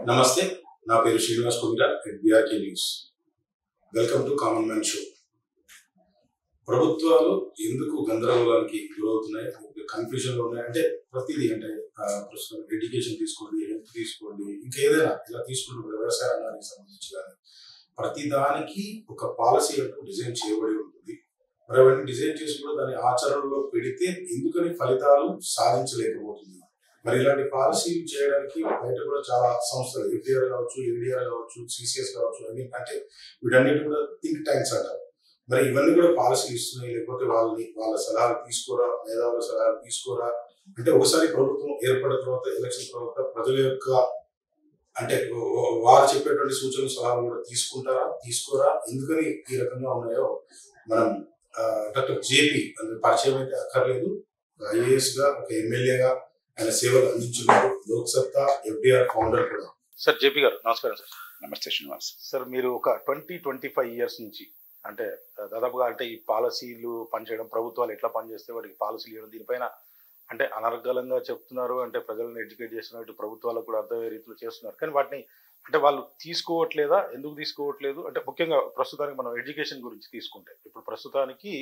నమస్తే, నా పేరు Srinivas Kumita at BRK news. Welcome to common man show. ప్రభుత్వాలు ఎందుకు గందరగోళానికి గురవుతున్నాయి, కన్ఫ్యూజన్లో ఉన్నాయి అంటే ప్రతిదీ అంటే ప్రస్తుతం ఎడ్యుకేషన్ తీసుకోండి, హెల్త్ తీసుకోండి, ఇంకా ఏదైనా ఇలా తీసుకుంటే వ్యవసాయ రంగానికి సంబంధించి కానీ ప్రతి దానికి ఒక పాలసీ డిజైన్ చేయబడి ఉంటుంది. మరి అవన్నీ డిజైన్ చేసి కూడా దాన్ని ఆచరణలో పెడితే ఎందుకని ఫలితాలు సాధించలేకపోతుంది. మరి ఇలాంటి పాలసీలు చేయడానికి బయట కూడా చాలా సంస్థలు, ఎఫ్డిఆర్ కావచ్చు, ఏడిఆర్ కావచ్చు, సిసిఎస్ కావచ్చు, అన్ని అంటే వీటన్నిటి కూడా థింక్ ట్యాంక్స్ అంటారు. మరి ఇవన్నీ కూడా పాలసీలు ఇస్తున్నాయి, లేకపోతే వాళ్ళ సలహాలు తీసుకోరా, మేధావుల సలహాలు తీసుకోరా అంటే ఒకసారి ప్రభుత్వం ఏర్పడిన తర్వాత ఎలక్షన్ తర్వాత ప్రజల యొక్క అంటే వారు చెప్పేటువంటి సూచనలు సలహాలు కూడా తీసుకోరా ఎందుకని ఈ రకంగా ఉన్నాయో మనం డాక్టర్ జేపీ పరిచయం అయితే అక్కర్లేదు. ఐఏఎస్ గా, ఒక ఎమ్మెల్యేగా ఆయన సేవలు అందించున్నారు. లోక్సత్తా ఎఫ్డిఆర్ ఫౌండర్ కూడా. సార్ జేపీ గారు నమస్కారం సార్. నమస్తే శ్రీనివాస్ సార్, మీరు ఒక 20-25 ఇయర్స్ నుంచి అంటే దాదాపుగా అంటే ఈ పాలసీలు పనిచేయడం, ప్రభుత్వాలు ఎట్లా పనిచేస్తే వాటికి పాలసీలు ఇవ్వడం, దీనిపైన అంటే అనర్గళంగా చెప్తున్నారు, అంటే ప్రజలను ఎడ్యుకేట్ చేస్తున్నారు, ఇటు ప్రభుత్వాలకు కూడా అర్థమయ్యే రీతిలో చేస్తున్నారు. కానీ వాటిని అంటే వాళ్ళు తీసుకోవట్లేదా, ఎందుకు తీసుకోవట్లేదు అంటే ముఖ్యంగా ప్రస్తుతానికి మనం ఎడ్యుకేషన్ గురించి తీసుకుంటే ఇప్పుడు ప్రస్తుతానికి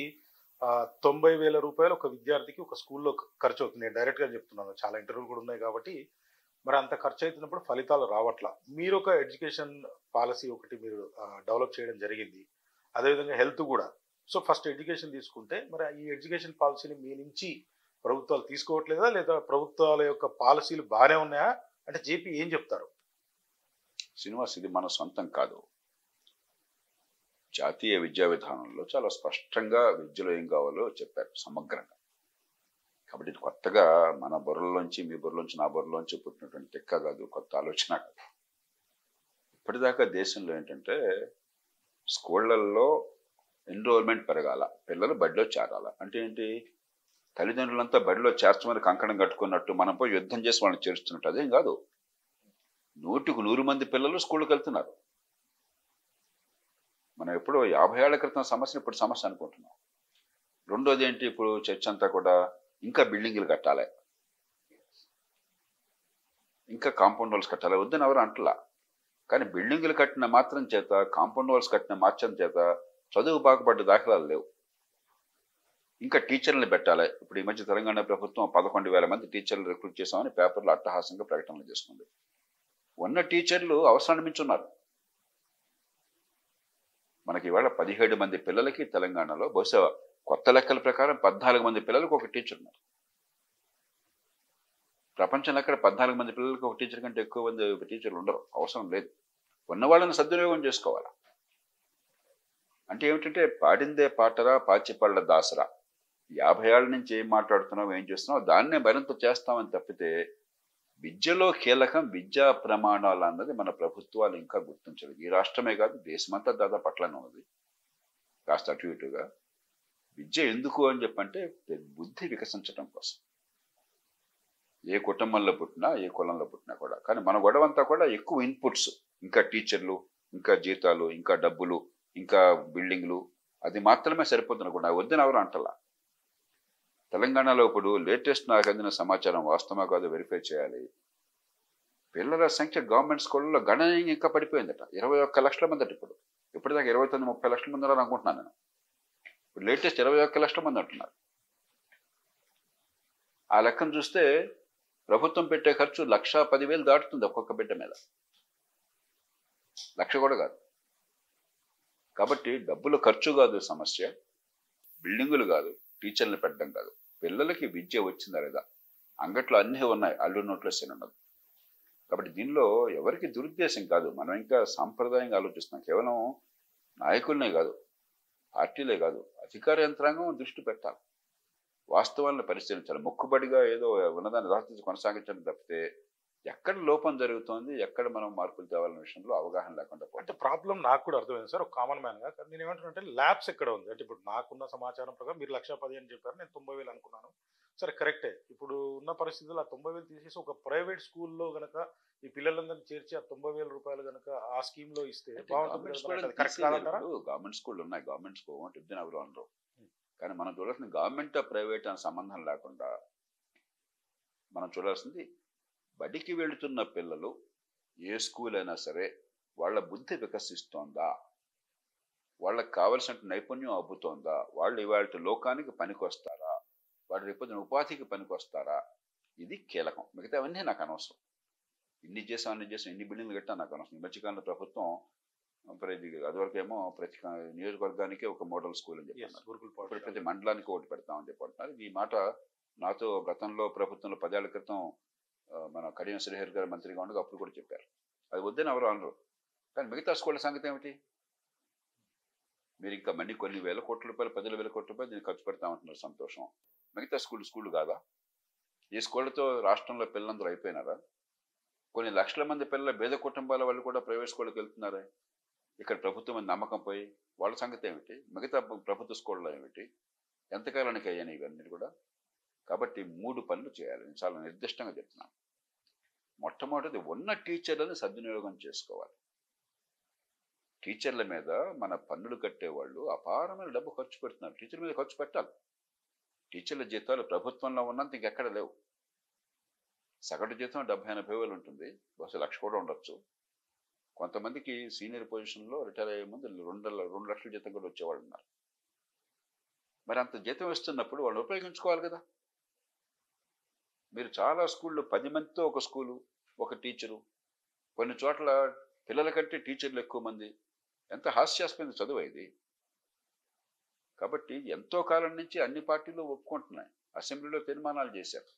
90,000 రూపాయలు ఒక విద్యార్థికి ఒక స్కూల్లో ఖర్చు అవుతుంది. నేను డైరెక్ట్గా చెప్తున్నాను, చాలా ఇంటర్వ్యూలు కూడా ఉన్నాయి కాబట్టి. మరి అంత ఖర్చు అవుతున్నప్పుడు ఫలితాలు రావట్లా. మీరు ఒక ఎడ్యుకేషన్ పాలసీ ఒకటి మీరు డెవలప్ చేయడం జరిగింది, అదేవిధంగా హెల్త్ కూడా. సో ఫస్ట్ ఎడ్యుకేషన్ తీసుకుంటే మరి ఈ ఎడ్యుకేషన్ పాలసీని మీ నుంచి ప్రభుత్వాలు తీసుకోవట్లేదా, లేదా ప్రభుత్వాల యొక్క పాలసీలు బాగానే ఉన్నాయా అంటే జేపీ ఏం చెప్తారు? శ్రీనివాస్, ఇది మన సొంతం కాదు. జాతీయ విద్యా విధానంలో చాలా స్పష్టంగా విద్యలో ఏం కావాలో చెప్పారు సమగ్రంగా. కాబట్టి ఇది కొత్తగా మన బుర్రలోంచి, మీ బుర్రలోంచి, నా బుర్రలోంచి పుట్టినటువంటి తెక్క కాదు, కొత్త ఆలోచన కాదు. ఇప్పటిదాకా దేశంలో ఏంటంటే స్కూళ్ళల్లో ఎన్రోల్మెంట్ పెరగాల, పిల్లలు బడిలో చేరాల. అంటే ఏంటి, తల్లిదండ్రులంతా బడిలో చేర్చమని కంకణం కట్టుకున్నట్టు మనం పోయి యుద్ధం చేసి వాళ్ళని చేరుస్తున్నట్టు అదేం కాదు. 100కు 100 మంది పిల్లలు స్కూల్కి వెళ్తున్నారు. మనం ఎప్పుడో 50 ఏళ్ల క్రితం సమస్య ఇప్పుడు సమస్య అనుకుంటున్నాం. రెండోది ఏంటి, ఇప్పుడు చర్చ అంతా కూడా ఇంకా బిల్డింగులు కట్టాలి, ఇంకా కాంపౌండ్ వాల్స్ కట్టాలి వద్దని ఎవరు అంటలా. కానీ బిల్డింగులు కట్టిన మాత్రం చేత, కాంపౌండ్ వాల్స్ కట్టిన మాత్రం చేత చదువు బాగుపడ్డ దాఖలాలు లేవు. ఇంకా టీచర్లను పెట్టాలి. ఇప్పుడు ఈ మధ్య తెలంగాణ ప్రభుత్వం 11,000 మంది టీచర్లు రిక్రూట్ చేశామని పేపర్లో అట్టహాసంగా ప్రకటనలు చేసుకుంది. ఉన్న టీచర్లు అవసరాన్ని మించి ఉన్నారు. మనకి ఇవాళ 17 మంది పిల్లలకి తెలంగాణలో, బహుశా కొత్త లెక్కల ప్రకారం 14 మంది పిల్లలకు ఒక టీచర్ ఉన్నారు. ప్రపంచంలో ఎక్కడ 14 మంది పిల్లలకి ఒక టీచర్ కంటే ఎక్కువ మంది టీచర్లు ఉండరు, అవసరం లేదు. ఉన్నవాళ్ళని సద్వినియోగం చేసుకోవాలి. అంటే ఏమిటంటే పాడిందే పాటరా పాచిపళ్ళ దాసరా, 50 ఏళ్ల నుంచి ఏం మాట్లాడుతున్నావు, ఏం చేస్తున్నావు దాన్నే మరింత చేస్తామని తప్పితే విద్యలో కీలకం విద్యా ప్రమాణాలు అన్నది మన ప్రభుత్వాలు ఇంకా గుర్తించలేదు. ఈ రాష్ట్రమే కాదు, దేశమంతా దాదాపు అట్లనే ఉన్నది. కాస్త అటు ఇటుగా విద్య ఎందుకు అని చెప్పంటే బుద్ధి వికసించడం కోసం. ఏ కుటుంబంలో పుట్టినా, ఏ కులంలో పుట్టినా కూడా. కానీ మన గొడవంతా కూడా ఎక్కువ ఇన్పుట్స్, ఇంకా టీచర్లు, ఇంకా జీతాలు, ఇంకా డబ్బులు, ఇంకా బిల్డింగ్లు, అది మాత్రమే సరిపోతుంది కూడా. వద్దని ఎవరు అంటలా. తెలంగాణలో ఇప్పుడు లేటెస్ట్ నాకు అందిన సమాచారం వాస్తవమా కాదు వెరిఫై చేయాలి. పిల్లల సంఖ్య గవర్నమెంట్ స్కూళ్ళలో గణనీయంగా ఇంకా పడిపోయిందట. 21 లక్షల మంది అట. ఇప్పటిదాకా 29-30 లక్షల మంది అని అనుకుంటున్నాను నేను. ఇప్పుడు లేటెస్ట్ 21 లక్షల మంది అంటున్నారు. ఆ లెక్కను చూస్తే ప్రభుత్వం పెట్టే ఖర్చు 1,10,000 దాటుతుంది ఒక్కొక్క బిడ్డ మీద. 1,00,000 కూడా కాదు. కాబట్టి డబ్బులు ఖర్చు కాదు సమస్య, బిల్డింగులు కాదు, టీచర్లు పెట్టడం కాదు, పిల్లలకి విద్య వచ్చిందా లేదా. అంగట్లో అన్నీ ఉన్నాయి, అల్లు నోట్లో శని ఉన్నది. కాబట్టి దీనిలో ఎవరికి దురుద్దేశం కాదు. మనం ఇంకా సాంప్రదాయంగా ఆలోచిస్తున్నాం. కేవలం నాయకులనే కాదు, పార్టీలే కాదు, అధికార యంత్రాంగం దృష్టి పెట్టాలి, వాస్తవాలను పరిశీలించాలి. మొక్కుబడిగా ఏదో ఉన్నదాన్ని రాష్ట్ర కొనసాగించడం తప్పితే ఎక్కడ లోపం జరుగుతోంది, ఎక్కడ మనం మార్పులు తేవాలనే విషయంలో అవగాహన లేకుండా అంటే ప్రాబ్లం నాకు కూడా అర్థమైంది సార్, ఒక కామన్ మ్యాన్ గా. నేను ఏమంటున్నానంటే ల్యాబ్స్ ఎక్కడ ఉంది అంటే ఇప్పుడు నాకున్న సమాచారం ప్రకారం మీరు 1,10,000 అని చెప్పారు, నేను 90,000 అనుకున్నాను. సరే కరెక్టే. ఇప్పుడు ఉన్న పరిస్థితుల్లో ఆ 90,000 తీసేసి ఒక ప్రైవేట్ స్కూల్లో గనక ఈ పిల్లలందరినీ చేర్చి ఆ 90,000 రూపాయలు గనక ఆ స్కీమ్ లో ఇస్తే బాగుంటుంది. కరెక్ట్ కాదంటారా? గవర్నమెంట్ స్కూల్ ఉన్నాయి, గవర్నమెంట్ స్కూల్ ఇద్దరు ఎవరు అనరు. కానీ మనం చూడాల్సింది గవర్నమెంట్ ప్రైవేట్ అనే సంబంధం లేకుండా మనం చూడాల్సింది బడికి వెళుతున్న పిల్లలు ఏ స్కూల్ అయినా సరే వాళ్ళ బుద్ధి వికసిస్తోందా, వాళ్ళకి కావలసిన నైపుణ్యం అబ్బుతోందా, వాళ్ళు ఇవాళ లోకానికి పనికొస్తారా, వాడు రేపొద్దున ఉపాధికి పనికొస్తారా, ఇది కీలకం. మిగతావన్నీ నాకు అనవసరం. ఇన్ని చేసాం అన్ని చేసాం ఎన్ని బిల్డింగ్లు కట్టా నాకు అనవసరం. ఈ మధ్యకాలంలో ప్రభుత్వం అదివరకేమో ప్రతి నియోజకవర్గానికి ఒక మోడల్ స్కూల్ అని చెప్పారు, ప్రతి మండలానికి ఒకటి పెడతామని చెప్పంటున్నారు. ఈ మాట నాతో గతంలో ప్రభుత్వంలో 10 ఏళ్ల క్రితం మన కడియం శ్రీహరి గారు మంత్రిగా ఉండగా అప్పుడు కూడా చెప్పారు. అది వద్దని ఎవరు అనరు. కానీ మిగతా స్కూళ్ళ సంగతి ఏమిటి? మీరు ఇంకా మళ్ళీ కొన్ని వేల కోట్ల రూపాయలు 10,000 కోట్ల రూపాయలు దీన్ని ఖర్చు పెడతామంటున్నారు, సంతోషం. మిగతా స్కూళ్ళు కాదా? ఈ స్కూళ్ళతో రాష్ట్రంలో పిల్లలందరూ అయిపోయినారా? కొన్ని లక్షల మంది పిల్లల పేద కుటుంబాల వాళ్ళు కూడా ప్రైవేట్ స్కూళ్ళకి వెళ్తున్నారా? ఇక్కడ ప్రభుత్వం మీద నమ్మకం పోయి వాళ్ళ సంగతి ఏమిటి? మిగతా ప్రభుత్వ స్కూళ్ళలో ఏమిటి? ఎంతకాలానికి అయ్యాను ఇవన్నీ కూడా? కాబట్టి 3 పనులు చేయాలి. నేను చాలా నిర్దిష్టంగా చెప్తున్నాను. మొట్టమొదటిది ఉన్న టీచర్లను సద్వినియోగం చేసుకోవాలి. టీచర్ల మీద మన పన్నులు కట్టేవాళ్ళు అపారమైన డబ్బు ఖర్చు పెడుతున్నారు. టీచర్ మీద ఖర్చు పెట్టాలి. టీచర్ల జీతాలు ప్రభుత్వంలో ఉన్నంత ఇంకెక్కడ లేవు. సగటు జీతం 70-80 వేలు ఉంటుంది, బహుశా 1,00,000 కూడా ఉండొచ్చు. కొంతమందికి సీనియర్ పొజిషన్లో రిటైర్ అయ్యే ముందు 2 లక్షల జీతం కూడా వచ్చేవాళ్ళు ఉన్నారు. మరి అంత జీతం ఇస్తున్నప్పుడు వాళ్ళు ఉపయోగించుకోవాలి కదా. మీరు చాలా స్కూళ్ళు 10 మందితో ఒక స్కూలు, ఒక టీచరు, కొన్ని చోట్ల పిల్లల కంటే టీచర్లు ఎక్కువ మంది. ఎంత హాస్యాస్పద చదువు ఇది. కాబట్టి ఎంతో కాలం నుంచి అన్ని పార్టీలు ఒప్పుకుంటున్నాయి, అసెంబ్లీలో తీర్మానాలు చేశారు,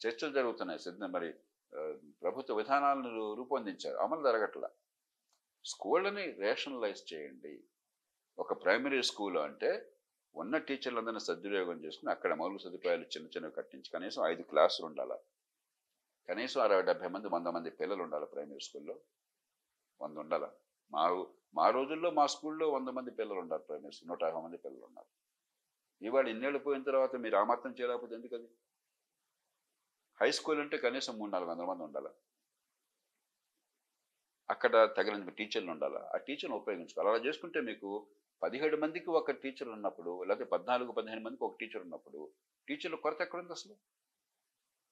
చర్చలు జరుగుతున్నాయి, మరి ప్రభుత్వ విధానాలను రూపొందించారు, అమలు జరగట్లా. స్కూళ్ళని రేషనలైజ్ చేయండి. ఒక ప్రైమరీ స్కూల్ అంటే ఉన్న టీచర్లందరినీ సద్వినియోగం చేసుకుని అక్కడ మౌలిక సదుపాయాలు చిన్న చిన్నవి కట్టించి కనీసం 5 క్లాసులు ఉండాలి, కనీసం 60-70 మంది 100 మంది పిల్లలు ఉండాలి. ప్రైమరీ స్కూల్లో 100 ఉండాలి. మా రోజుల్లో మా స్కూల్లో 100 మంది పిల్లలు ఉన్నారు. ప్రైమరీ స్కూల్ 150 మంది పిల్లలు ఉన్నారు. ఇవాళ ఇన్నేళ్ళు పోయిన తర్వాత మీరు ఆ మాత్రం చేయలేకపోతే ఎందుకు? అది హై స్కూల్ అంటే కనీసం 300-400 మంది ఉండాలి. అక్కడ తగిన టీచర్లు ఉండాలి. ఆ టీచర్ని ఉపయోగించుకోవాలి. అలా చేసుకుంటే మీకు 17 మందికి ఒక టీచర్ ఉన్నప్పుడు, లేకపోతే 14-15 మందికి ఒక టీచర్ ఉన్నప్పుడు టీచర్ల కొరత ఎక్కడుంది అసలు?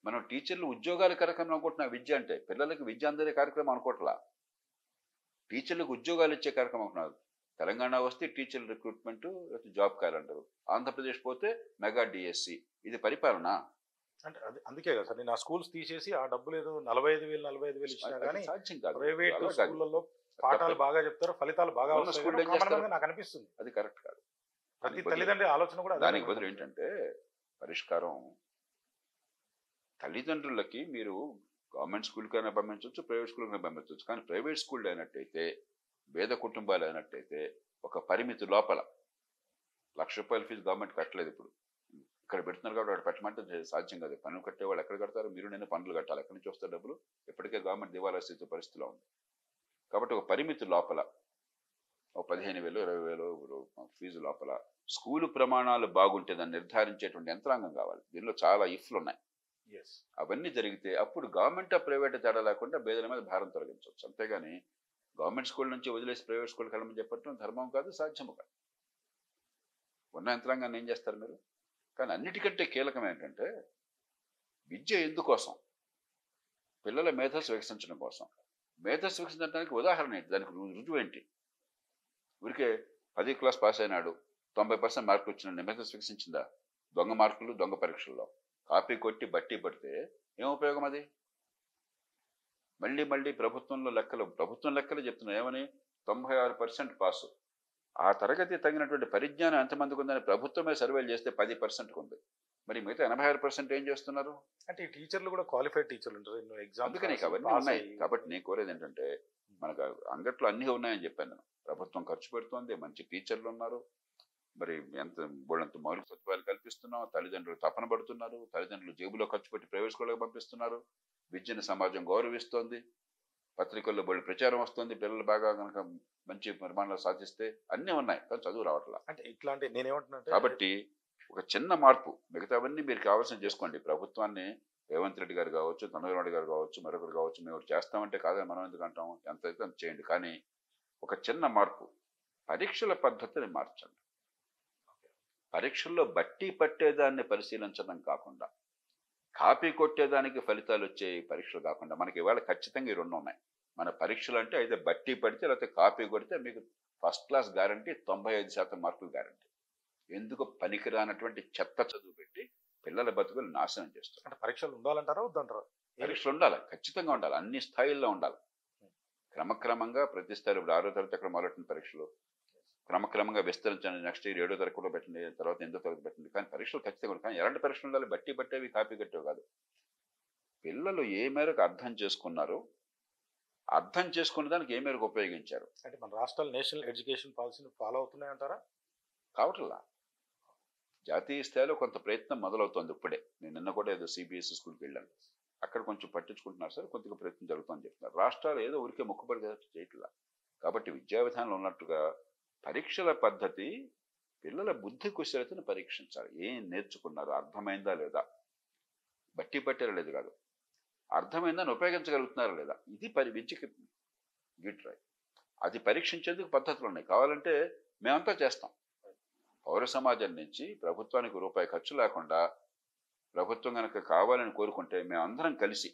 మనం టీచర్లు ఉద్యోగాల కార్యక్రమం అనుకుంటున్నాం. విద్య అంటే పిల్లలకి విద్య అందే కార్యక్రమం అనుకోవట్లా, టీచర్లకు ఉద్యోగాలు ఇచ్చే కార్యక్రమం అనుకున్నారు. తెలంగాణ వస్తే teacher recruitment, job calendar. Andhra Pradesh పోతే మెగా డిఎస్సి. ఇది పరిపాలన అంటే అందుకే కదా సార్, నేను ఆ స్కూల్స్ తీసేసి ఆ డబ్బులు ఏదో 45,000 ఇచ్చినా కానీ సాధ్యం కాదు. ప్రైవేట్ స్కూళ్ళలో పాఠాలు బాగా చెప్తారు, ఫలితాలు బాగా వస్తాయి నాకు అనిపిస్తుంది. అది కరెక్ట్ కాదు. ప్రతి తల్లిదండ్రుల ఆలోచన కూడా దానికి బదులు ఏంటంటే పరిష్కారం, తల్లిదండ్రులకి మీరు గవర్నమెంట్ స్కూల్కైనా పంపించవచ్చు, ప్రైవేట్ స్కూల్కైనా పంపించవచ్చు. కానీ ప్రైవేట్ స్కూల్ అయినట్టయితే, పేద కుటుంబాలు అయినట్టయితే ఒక పరిమితి లోపల, 1,00,000 రూపాయల ఫీజు గవర్నమెంట్ కట్టలేదు. ఇప్పుడు ఇక్కడ పెడుతున్నారు కాబట్టి అక్కడ పెట్టమంటే సాధ్యం కాదు. పన్నులు కట్టేవాళ్ళు ఎక్కడ కడతారు? మీరు నేను పన్నులు కట్టాలి. ఎక్కడి నుంచి వస్తారు డబ్బులు? ఇప్పటికే గవర్నమెంట్ దివాలా స్థితి పరిస్థితిలో ఉంది. కాబట్టి ఒక పరిమితి లోపల, ఒక 15,000 20,000 ఫీజు లోపల స్కూలు ప్రమాణాలు బాగుంటే దాన్ని నిర్ధారించేటువంటి యంత్రాంగం కావాలి. దీనిలో చాలా ఇఫ్లు ఉన్నాయి. అవన్నీ జరిగితే అప్పుడు గవర్నమెంట్ ప్రైవేట్ తేడా లేకుండా పేదల మీద భారం తొలగించవచ్చు. అంతేగాని గవర్నమెంట్ స్కూల్ నుంచి వదిలేసి ప్రైవేట్ స్కూల్కి వెళ్ళమని చెప్పడం ధర్మం కాదు, సాధ్యము కాదు. ఉన్న యంత్రాంగాన్ని ఏం చేస్తారు మీరు? కానీ అన్నిటికంటే కీలకం ఏంటంటే విద్య ఎందుకోసం? పిల్లల మేధస్సు వికసించడం కోసం. మేధస్సు వికసించడానికి ఉదాహరణ ఏంటి? దానికి రుజువు ఏంటి? ఊరికే 10వ క్లాస్ పాస్ అయినాడు, 90% మార్కులు వచ్చినాడు, మేధస్సు వికసించిందా? దొంగ మార్కులు, దొంగ పరీక్షల్లో కాపీ కొట్టి బట్టి పడితే ఏం ఉపయోగం? అది మళ్ళీ ప్రభుత్వం లెక్కలు చెప్తున్నాయి ఏమని? 96% పాసు. ఆ తరగతి తగినటువంటి పరిజ్ఞానం ఎంతమందికి ఉందని ప్రభుత్వమే సర్వేలు చేస్తే 10%కు ఉంది. మరి మిగతా 86% ఏం చేస్తున్నారు? అంటే ఈ టీచర్లు కూడా క్వాలిఫైడ్ టీచర్లు ఉంటారు, ఎగ్జామ్. అందుకని అవన్నీ ఉన్నాయి. కాబట్టి నేను కోరేది ఏంటంటే, మనకు అంగట్లో అన్నీ ఉన్నాయని చెప్పాను నేను. ప్రభుత్వం ఖర్చు పెడుతోంది, మంచి టీచర్లు ఉన్నారు, మరి ఎంత బోళ్ళంత మౌలిక సదుపాయాలు కల్పిస్తున్నాం, తల్లిదండ్రులు తపన పడుతున్నారు, తల్లిదండ్రులు జేబులో ఖర్చు పెట్టి ప్రైవేట్ స్కూళ్ళకి పంపిస్తున్నారు, విద్యను సమాజం గౌరవిస్తోంది, పత్రికల్లో బోళ్ళు ప్రచారం వస్తుంది, పిల్లలు బాగా కనుక మంచి నిర్మాణాలు సాధిస్తే అన్నీ ఉన్నాయి, కానీ చదువు రావట్లా. అంటే ఇట్లాంటి నేనేమంటున్నా, కాబట్టి ఒక చిన్న మార్పు, మిగతావన్నీ మీరు కావాల్సిన చేసుకోండి. ప్రభుత్వాన్ని రేవంత్ రెడ్డి గారు కావచ్చు, చంద్రబాబు గారు కావచ్చు, మరొకరు కావచ్చు, మేము చేస్తామంటే కాదని మనం ఎందుకు అంటాం? ఎంత అయితే అంత చేయండి. కానీ ఒక చిన్న మార్పు, పరీక్షల పద్ధతిని మార్చండి. పరీక్షల్లో బట్టి పట్టేదాన్ని పరిశీలించడం కాకుండా, కాపీ కొట్టేదానికి ఫలితాలు వచ్చే పరీక్షలు కాకుండా, మనకి ఇవాళ ఖచ్చితంగా ఈ 2 ఉన్నాయి. మన పరీక్షలు అంటే అయితే బట్టి పడితే లేకపోతే కాపీ కొడితే మీకు ఫస్ట్ క్లాస్ గ్యారంటీ, 95% మార్కులు గ్యారంటీ. ఎందుకు పనికిరానటువంటి చెత్త చదువు పెట్టి పిల్లల బతుకులు నాశనం చేస్తారు. అంటే పరీక్షలు ఉండాలంటారా వద్దంటారా? పరీక్షలు ఉండాలి, ఖచ్చితంగా ఉండాలి, అన్ని స్థాయిల్లో ఉండాలి. క్రమక్రమంగా ప్రతి స్థాయిలో ఇప్పుడు 6వ తరగతి అక్కడ మొదలెట్టిన పరీక్షలు క్రమక్రమంగా విస్తరించండి. నెక్స్ట్ ఇయర్ 7వ తరగతి కూడా పెట్టండి, తర్వాత 8వ తరగతి పెట్టండి. కానీ పరీక్షలు ఖచ్చితంగా ఉండాలి. కానీ ఎలాంటి పరీక్షలు ఉండాలి? బట్టి పట్టేవి, కాపీ కట్టేవి కాదు. పిల్లలు ఏ మేరకు అర్థం చేసుకున్నారు, అర్థం చేసుకున్న దానికి ఏ మేరకు ఉపయోగించారు. అంటే మన రాష్ట్రాలు నేషనల్ ఎడ్యుకేషన్ పాలసీని ఫాలో అవుతున్నాయంటారా? కావట్లా. జాతీయ స్థాయిలో కొంత ప్రయత్నం మొదలవుతోంది ఇప్పుడే. నేను నిన్న కూడా ఏదో సిబిఎస్ఈ స్కూల్కి వెళ్ళాను, అక్కడ కొంచెం పట్టించుకుంటున్నారు సార్, కొద్దిగా ప్రయత్నం జరుగుతుందని చెప్తున్నారు. రాష్ట్రాలు ఏదో ఊరికే మొక్కుబడి చేయట్లా. కాబట్టి విద్యా విధానంలో ఉన్నట్టుగా పరీక్షల పద్ధతి పిల్లల బుద్ధి కుశలతను పరీక్షించాలి. ఏం నేర్చుకున్నారు, అర్థమైందా లేదా, బట్టి పట్టారా లేదు కాదు, అర్థమైందని ఉపయోగించగలుగుతున్నారా లేదా, ఇది విద్యకి గిట్రాయి. అది పరీక్షించేందుకు పద్ధతులు ఉన్నాయి. కావాలంటే మేమంతా చేస్తాం. పౌర సమాజం నుంచి ప్రభుత్వానికి రూపాయి ఖర్చు లేకుండా ప్రభుత్వం కనుక కావాలని కోరుకుంటే మేమందరం కలిసి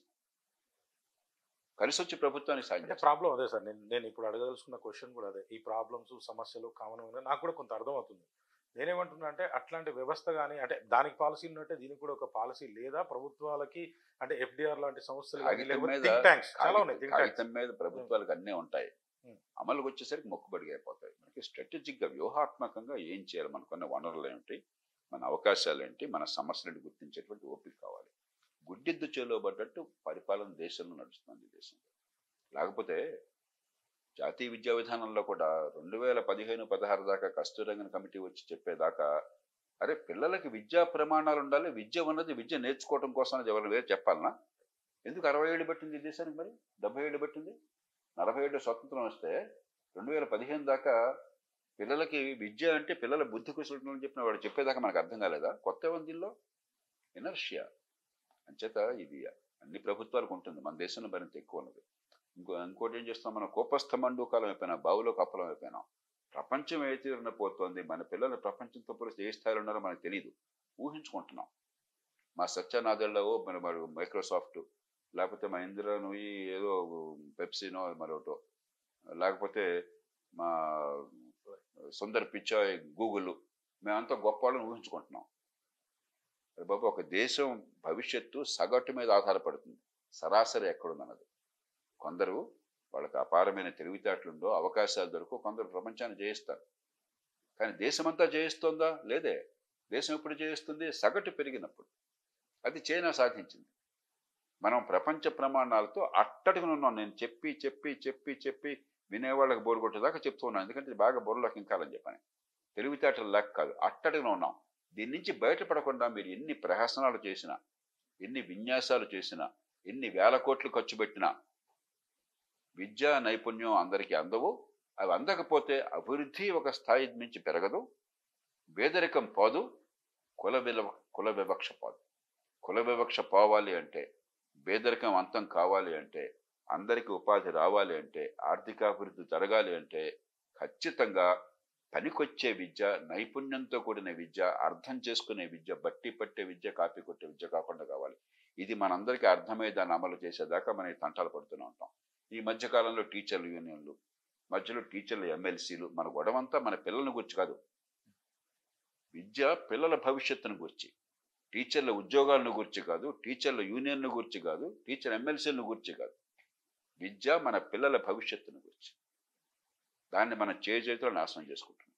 వచ్చి ప్రభుత్వానికి సాయం చేస్తాం. ప్రాబ్లం అదే సార్, నేను ఇప్పుడు అడగదలుచుకున్న క్వశ్చన్ కూడా అదే. ఈ ప్రాబ్లమ్స్, సమస్యలు కామన్ ఉన్నాయి, నాకు కూడా కొంత అర్థం అవుతుంది. నేనేమంటున్నా అంటే అట్లాంటి వ్యవస్థ కానీ, అంటే దానికి పాలసీ ఉన్నట్టే దీనికి కూడా ఒక పాలసీ లేదా? ప్రభుత్వాలకి అంటే ఎఫ్డిఆర్ లాంటి సంస్థలు కాగితం మీద ప్రభుత్వాలకు అన్నీ ఉంటాయి, అమలుకి వచ్చేసరికి మొక్కుబడిగా అయిపోతాయి. మనకి స్ట్రాటజిక్గా వ్యూహాత్మకంగా ఏం చేయాలి, మనకున్న వనరులు ఏమిటి, మన అవకాశాలు ఏంటి, మన సమస్యలను గుర్తించేటువంటి ఓపిక కావాలి. గుడ్డిద్దు చేలోబడ్డట్టు పరిపాలన దేశంలో నడుస్తుంది దేశంలో. లేకపోతే జాతీయ విద్యా విధానంలో కూడా 2015-16 దాకా కస్తూరంగన్ కమిటీ వచ్చి చెప్పేదాకా అరే పిల్లలకి విద్యా ప్రమాణాలు ఉండాలి, విద్య ఉన్నది విద్య నేర్చుకోవడం కోసం ఎవరు వేరే చెప్పాలనా? ఎందుకు 60 ఏళ్ళు పట్టింది దేశానికి? మరి 70 ఏళ్ళు పట్టింది. 40 ఏళ్ళు స్వతంత్రం వస్తే 2015 దాకా పిల్లలకి విద్య అంటే పిల్లల బుద్ధి కుశలతను అని చెప్పిన వాడు చెప్పేదాకా మనకు అర్థం కాలేదా? కొత్త వందిల్లో ఎనర్షియా అంచేత ఇది అన్ని ప్రభుత్వాలకు ఉంటుంది, మన దేశంలో మరింత ఎక్కువ ఉన్నది. ఇంకోటి ఏం చేస్తాం, మనం కోపస్థ మండూకాలం అయిపోయినా, బావులో కప్పలం అయిపోయినాం. ప్రపంచం ఏ తీరున పోతుంది, మన పిల్లలు ప్రపంచంతో పోలిస్తే ఏ స్థాయిలో ఉన్నారో మనకు తెలియదు, ఊహించుకుంటున్నాం. మా సత్యనాథల్లో మరి మైక్రోసాఫ్ట్, లేకపోతే మా ఇందిరా నుయ్యి ఏదో పెప్సీనో మరొకటో, లేకపోతే మా సుందర్ పిచాయ్ గూగుల్, మేమంతా గొప్ప వాళ్ళని ఊహించుకుంటున్నాం. బాబు ఒక దేశం భవిష్యత్తు సగటు మీద ఆధారపడుతుంది, సరాసరి ఎక్కడుందన్నది. కొందరు వాళ్ళకి అపారమైన తెలివితేటలుందో అవకాశాలు దొరకు కొందరు ప్రపంచాన్ని జయిస్తారు. కానీ దేశమంతా జయిస్తుందా? లేదే. దేశం ఎప్పుడు జయిస్తుంది? సగటు పెరిగినప్పుడు. అది చైనా సాధించింది. మనం ప్రపంచ ప్రమాణాలతో అట్టడుగున ఉన్నాం. నేను చెప్పి చెప్పి చెప్పి చెప్పి వినేవాళ్ళకి బోరు కొట్టేదాకా చెప్తూ ఉన్నాను, ఎందుకంటే బాగా బోర్లోకి ఇంకాలని చెప్పని. తెలివితేటలు లేక కాదు, అట్టడుగున ఉన్నాం. దీని నుంచి బయటపడకుండా మీరు ఎన్ని ప్రహసనాలు చేసినా, ఎన్ని విన్యాసాలు చేసినా, ఎన్ని వేల కోట్లు ఖర్చు పెట్టినా విద్యా నైపుణ్యం అందరికీ అందవు. అవి అందకపోతే అభివృద్ధి ఒక స్థాయి నుంచి పెరగదు, పేదరికం పోదు, కుల వివక్ష పోదు. కుల వివక్ష పోవాలి అంటే, పేదరికం అంతం కావాలి అంటే, అందరికీ ఉపాధి రావాలి అంటే, ఆర్థికాభివృద్ధి జరగాలి అంటే ఖచ్చితంగా పనికొచ్చే విద్య, నైపుణ్యంతో కూడిన విద్య, అర్థం చేసుకునే విద్య, బట్టి పట్టే విద్య, కాపీ కొట్టే విద్య కాకుండా కావాలి. ఇది మనందరికీ అర్థమై దాన్ని అమలు చేసేదాకా మనం తంటాలు పడుతూనే ఉంటాం. ఈ మధ్యకాలంలో టీచర్ల యూనియన్లు, మధ్యలో టీచర్ల ఎమ్మెల్సీలు, మన గొడవంతా మన పిల్లలను గురించి కాదు, విద్య పిల్లల భవిష్యత్తును గురించి, టీచర్ల ఉద్యోగాలను గురించి కాదు, టీచర్ల యూనియన్ను గురించి కాదు, టీచర్ ఎమ్మెల్సీలను గురించి కాదు, విద్య మన పిల్లల భవిష్యత్తును గురించి. దాన్ని మనం చేతిలో నాశనం చేసుకుంటున్నాం.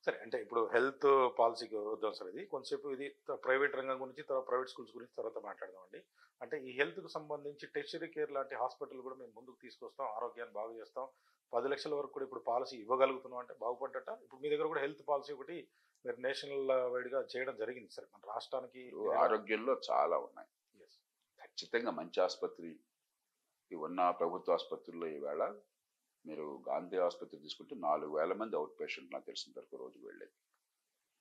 సరే, అంటే ఇప్పుడు హెల్త్ పాలసీకి వద్దాం సార్. ఇది కొంతసేపు ఇది ప్రైవేట్ రంగం గురించి, తర్వాత ప్రైవేట్ స్కూల్స్ గురించి తర్వాత మాట్లాడదామండి. అంటే ఈ హెల్త్కు సంబంధించి టెర్షరీ కేర్ లాంటి హాస్పిటల్ కూడా మేము ముందుకు తీసుకొస్తాం, ఆరోగ్యాన్ని బాగు చేస్తాం, 10 లక్షల వరకు కూడా ఇప్పుడు పాలసీ ఇవ్వగలుగుతున్నాం అంటే బాగుపడ్డట. ఇప్పుడు మీ దగ్గర కూడా హెల్త్ పాలసీ ఒకటి మీరు నేషనల్ వైడ్గా చేయడం జరిగింది సార్. మన రాష్ట్రానికి ఆరోగ్యంలో చాలా ఉన్నాయి. ఖచ్చితంగా మంచి ఆసుపత్రి ఉన్న ప్రభుత్వ ఆసుపత్రుల్లో ఈవేళ మీరు గాంధీ ఆసుపత్రి తీసుకుంటే 4,000 మంది అవుట్ పేషెంట్ నాకు తెలిసిన వరకు రోజు వెళ్ళేది.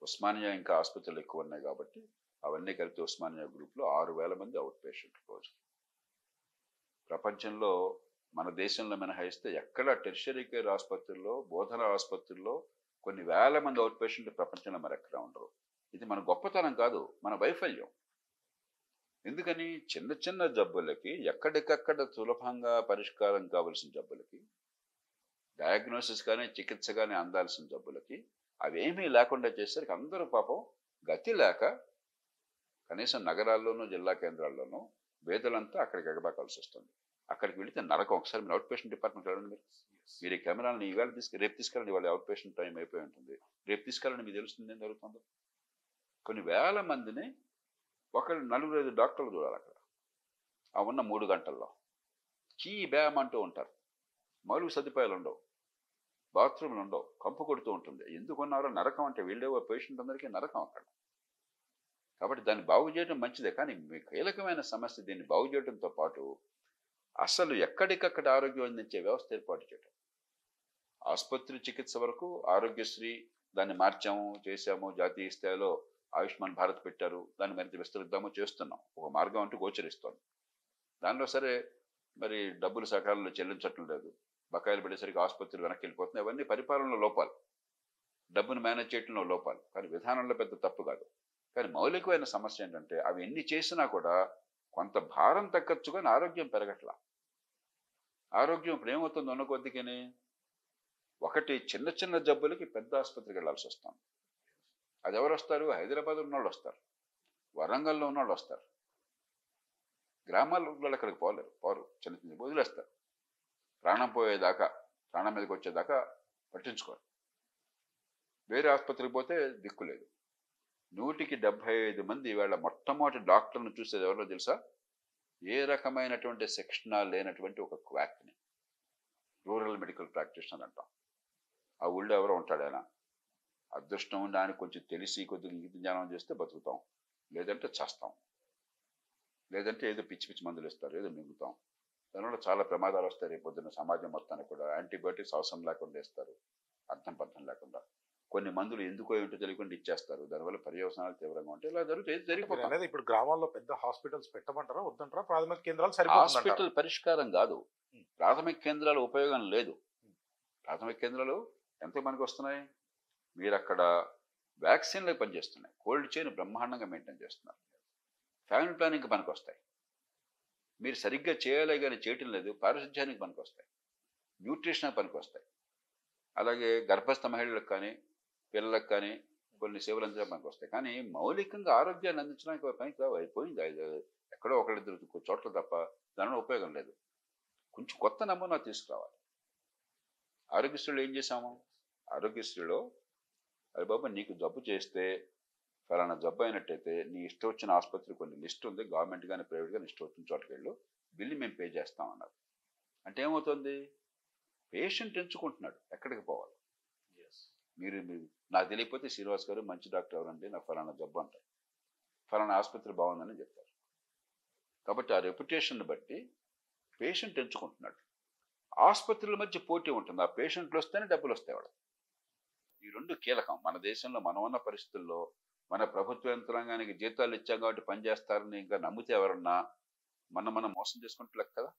ఉస్మానియా ఇంకా ఆసుపత్రులు ఎక్కువ ఉన్నాయి కాబట్టి అవన్నీ కలిపి ఉస్మానియా గ్రూప్లో 6,000 మంది అవుట్ పేషెంట్ రోజు. ప్రపంచంలో మన దేశంలో మినహాయిస్తే ఎక్కడ టెర్షరీ కేర్ ఆసుపత్రుల్లో, బోధన ఆసుపత్రుల్లో కొన్ని వేల మంది అవుట్ పేషెంట్ ప్రపంచంలో మరెక్కడ ఉండరు. ఇది మన గొప్పతనం కాదు, మన వైఫల్యం. ఎందుకని చిన్న చిన్న జబ్బులకి ఎక్కడికక్కడ సులభంగా పరిష్కారం కావలసిన జబ్బులకి, డయాగ్నోసిస్ కానీ చికిత్స కానీ అందాల్సిన జబ్బులకి అవేమీ లేకుండా చేసరికి అందరూ పాపం గతి లేక కనీసం నగరాల్లోనూ జిల్లా కేంద్రాల్లోనూ పేదలంతా అక్కడికి ఎగబాకాల్సి వస్తుంది. అక్కడికి వెళితే నరకం. ఒకసారి మీరు అవుట్ పేషెంట్ డిపార్ట్మెంట్ వెళ్ళండి. మీరు ఈ కెమెరాలను ఈవేళ రేపు తీసుకెళ్ళండి. ఇవాళ అవుట్ పేషెంట్ టైం అయిపోయి ఉంటుంది. రేపు తీసుకెళ్ళండి, మీకు తెలుస్తుంది ఏం జరుగుతుందో. కొన్ని వేల మందిని ఒకళ్ళు 4-5 డాక్టర్లు చూడాలి అక్కడ ఆ ఉన్న 3 గంటల్లో. కీ బ్యామ్ అంటూ ఉంటారు. మౌలిక సదుపాయాలు ఉండవు, బాత్రూమ్లు ఉండవు, కంపు కొడుతూ ఉంటుంది. ఎందుకున్నారో నరకం. అంటే వీళ్ళే పేషెంట్ అందరికీ నరకం అక్కడ. కాబట్టి దాన్ని బాగు చేయడం మంచిదే, కానీ మీ కీలకమైన సమస్య దీన్ని బాగు చేయడంతో పాటు అసలు ఎక్కడికక్కడ ఆరోగ్యం అందించే వ్యవస్థ ఏర్పాటు చేయడం. ఆసుపత్రి చికిత్స వరకు ఆరోగ్యశ్రీ దాన్ని మార్చాము, చేశాము, జాతీయ స్థాయిలో ఆయుష్మాన్ భారత్ పెట్టారు, దాన్ని మరింత విస్తరిద్దాము, చేస్తున్నాం. ఒక మార్గం అంటూ గోచరిస్తోంది. దానిలో సరే మరి డబ్బులు సకాలంలో చెల్లించటం లేదు, బకాయిలు పడేసరికి ఆసుపత్రులు వెనక్కి వెళ్ళిపోతున్నాయి. అవన్నీ పరిపాలనలో లోపాలు, డబ్బును మేనేజ్ చేయడంలో లోపాలు, కానీ విధానంలో పెద్ద తప్పు కాదు. కానీ మౌలికమైన సమస్య ఏంటంటే అవి ఎన్ని చేసినా కూడా కొంత భారం తగ్గచ్చు, కానీ ఆరోగ్యం పెరగట్లా. ఆరోగ్యం ఇప్పుడు ఏమవుతుంది ఉన్న కొద్దికని, ఒకటి చిన్న చిన్న జబ్బులకి పెద్ద ఆసుపత్రికి వెళ్ళాల్సి వస్తుంది. అది ఎవరు వస్తారు? హైదరాబాద్ ఉన్నవాళ్ళు వస్తారు, వరంగల్లో ఉన్నవాళ్ళు వస్తారు. గ్రామాల్లో వాళ్ళు అక్కడికి పోరు. చిన్న చిన్న వదిలేస్తారు. ప్రాణం పోయేదాకా, ప్రాణం మీదకి వచ్చేదాకా పట్టించుకోరు. వేరే ఆసుపత్రికి పోతే దిక్కులేదు. 175 మంది ఈవేళ మొట్టమొదటి డాక్టర్ను చూసేది ఎవరో తెలుసా? ఏ రకమైనటువంటి శిక్షణ లేనటువంటి ఒక క్వాక్ని, రూరల్ మెడికల్ ప్రాక్టీషనర్ అంటాం. ఆ ఊళ్ళో ఎవరో ఉంటాడు ఆయన. అదృష్టం ఉండి ఆయన కొంచెం తెలిసి కొద్దిగా ఇంగిత జ్ఞానం చేస్తే బతుకుతాం, లేదంటే చేస్తాం, లేదంటే ఏదో పిచ్చి పిచ్చి మందులు ఇస్తారు, ఏదో మింగుతాం. దానివల్ల చాలా ప్రమాదాలు వస్తాయి. రేపు పొద్దున్న సమాజం మొత్తానికి కూడా యాంటీబయాటిక్స్ అవసరం లేకుండా ఇస్తారు, అర్థం పర్థం లేకుండా. కొన్ని మందులు ఎందుకో ఏంటో తెలియకుండా ఇచ్చేస్తారు, దానివల్ల పర్యవసానాలు తీవ్రంగా ఉంటాయి. ఇలా జరిగిపోతుంది. ఇప్పుడు గ్రామాల్లో పెద్ద హాస్పిటల్స్ పెట్టమంటారా వద్దంటారా? ప్రాథమిక కేంద్రాలు హాస్పిటల్ పరిష్కారం కాదు, ప్రాథమిక కేంద్రాలు ఉపయోగం లేదు. ప్రాథమిక కేంద్రాలు ఎంత మనకు వస్తున్నాయి? మీరు అక్కడ వ్యాక్సిన్లే పనిచేస్తున్నాయి, కోల్డ్ చైన్ బ్రహ్మాండంగా మెయింటైన్ చేస్తున్నారు, ఫ్యామిలీ ప్లానింగ్కి పనికి వస్తాయి. మీరు సరిగ్గా చేయాలి కానీ చేయటం లేదు, పారిశుధ్యానికి పనికి వస్తాయి, న్యూట్రిషన్కి పనికి వస్తాయి. అలాగే గర్భస్థ మహిళలకు కానీ పిల్లలకు కానీ కొన్ని సేవలు అందించడం పనికి వస్తాయి. కానీ మౌలికంగా ఆరోగ్యాన్ని అందించడానికి పనికి అయిపోయింది. ఎక్కడో ఒకళ్ళిద్దరు చోట్ల తప్ప దానివల్ల ఉపయోగం లేదు. కొంచెం కొత్త నమూనా తీసుకురావాలి. ఆరోగ్యశ్రీలో ఏం చేశాము? ఆరోగ్యశ్రీలో అరే బాబా నీకు జబ్బు చేస్తే ఫలానా జబ్బు అయినట్టయితే నీ ఇష్టం వచ్చిన ఆసుపత్రి కొన్ని లిస్ట్ ఉంది, గవర్నమెంట్ కానీ ప్రైవేట్ కానీ ఇష్టం వచ్చిన చోటుకి వెళ్ళు, బిల్లు మేము పే చేస్తామన్నారు. అంటే ఏమవుతుంది? పేషెంట్ ఎంచుకుంటున్నాడు ఎక్కడికి పోవాలి. మీరు నాకు తెలియకపోతే శ్రీనివాస్ గారు మంచి డాక్టర్ ఎవరండి, నాకు ఫలానా జబ్బు అంటారు, ఫలానా ఆసుపత్రి బాగుందని చెప్తారు. కాబట్టి ఆ రెప్యుటేషన్ బట్టి పేషెంట్ ఎంచుకుంటున్నాడు. ఆసుపత్రుల మధ్య పోటీ ఉంటుంది, ఆ పేషెంట్లు వస్తేనే డబ్బులు వస్తాయి వాడు. ఈ రెండు కీలకం. మన దేశంలో మనం ఉన్న పరిస్థితుల్లో మన ప్రభుత్వ యంత్రాంగానికి జీతాలు ఇచ్చాం కాబట్టి పనిచేస్తారని ఇంకా నమ్మితే ఎవరన్నా మనం మోసం చేసుకుంటే లెక్క కదా.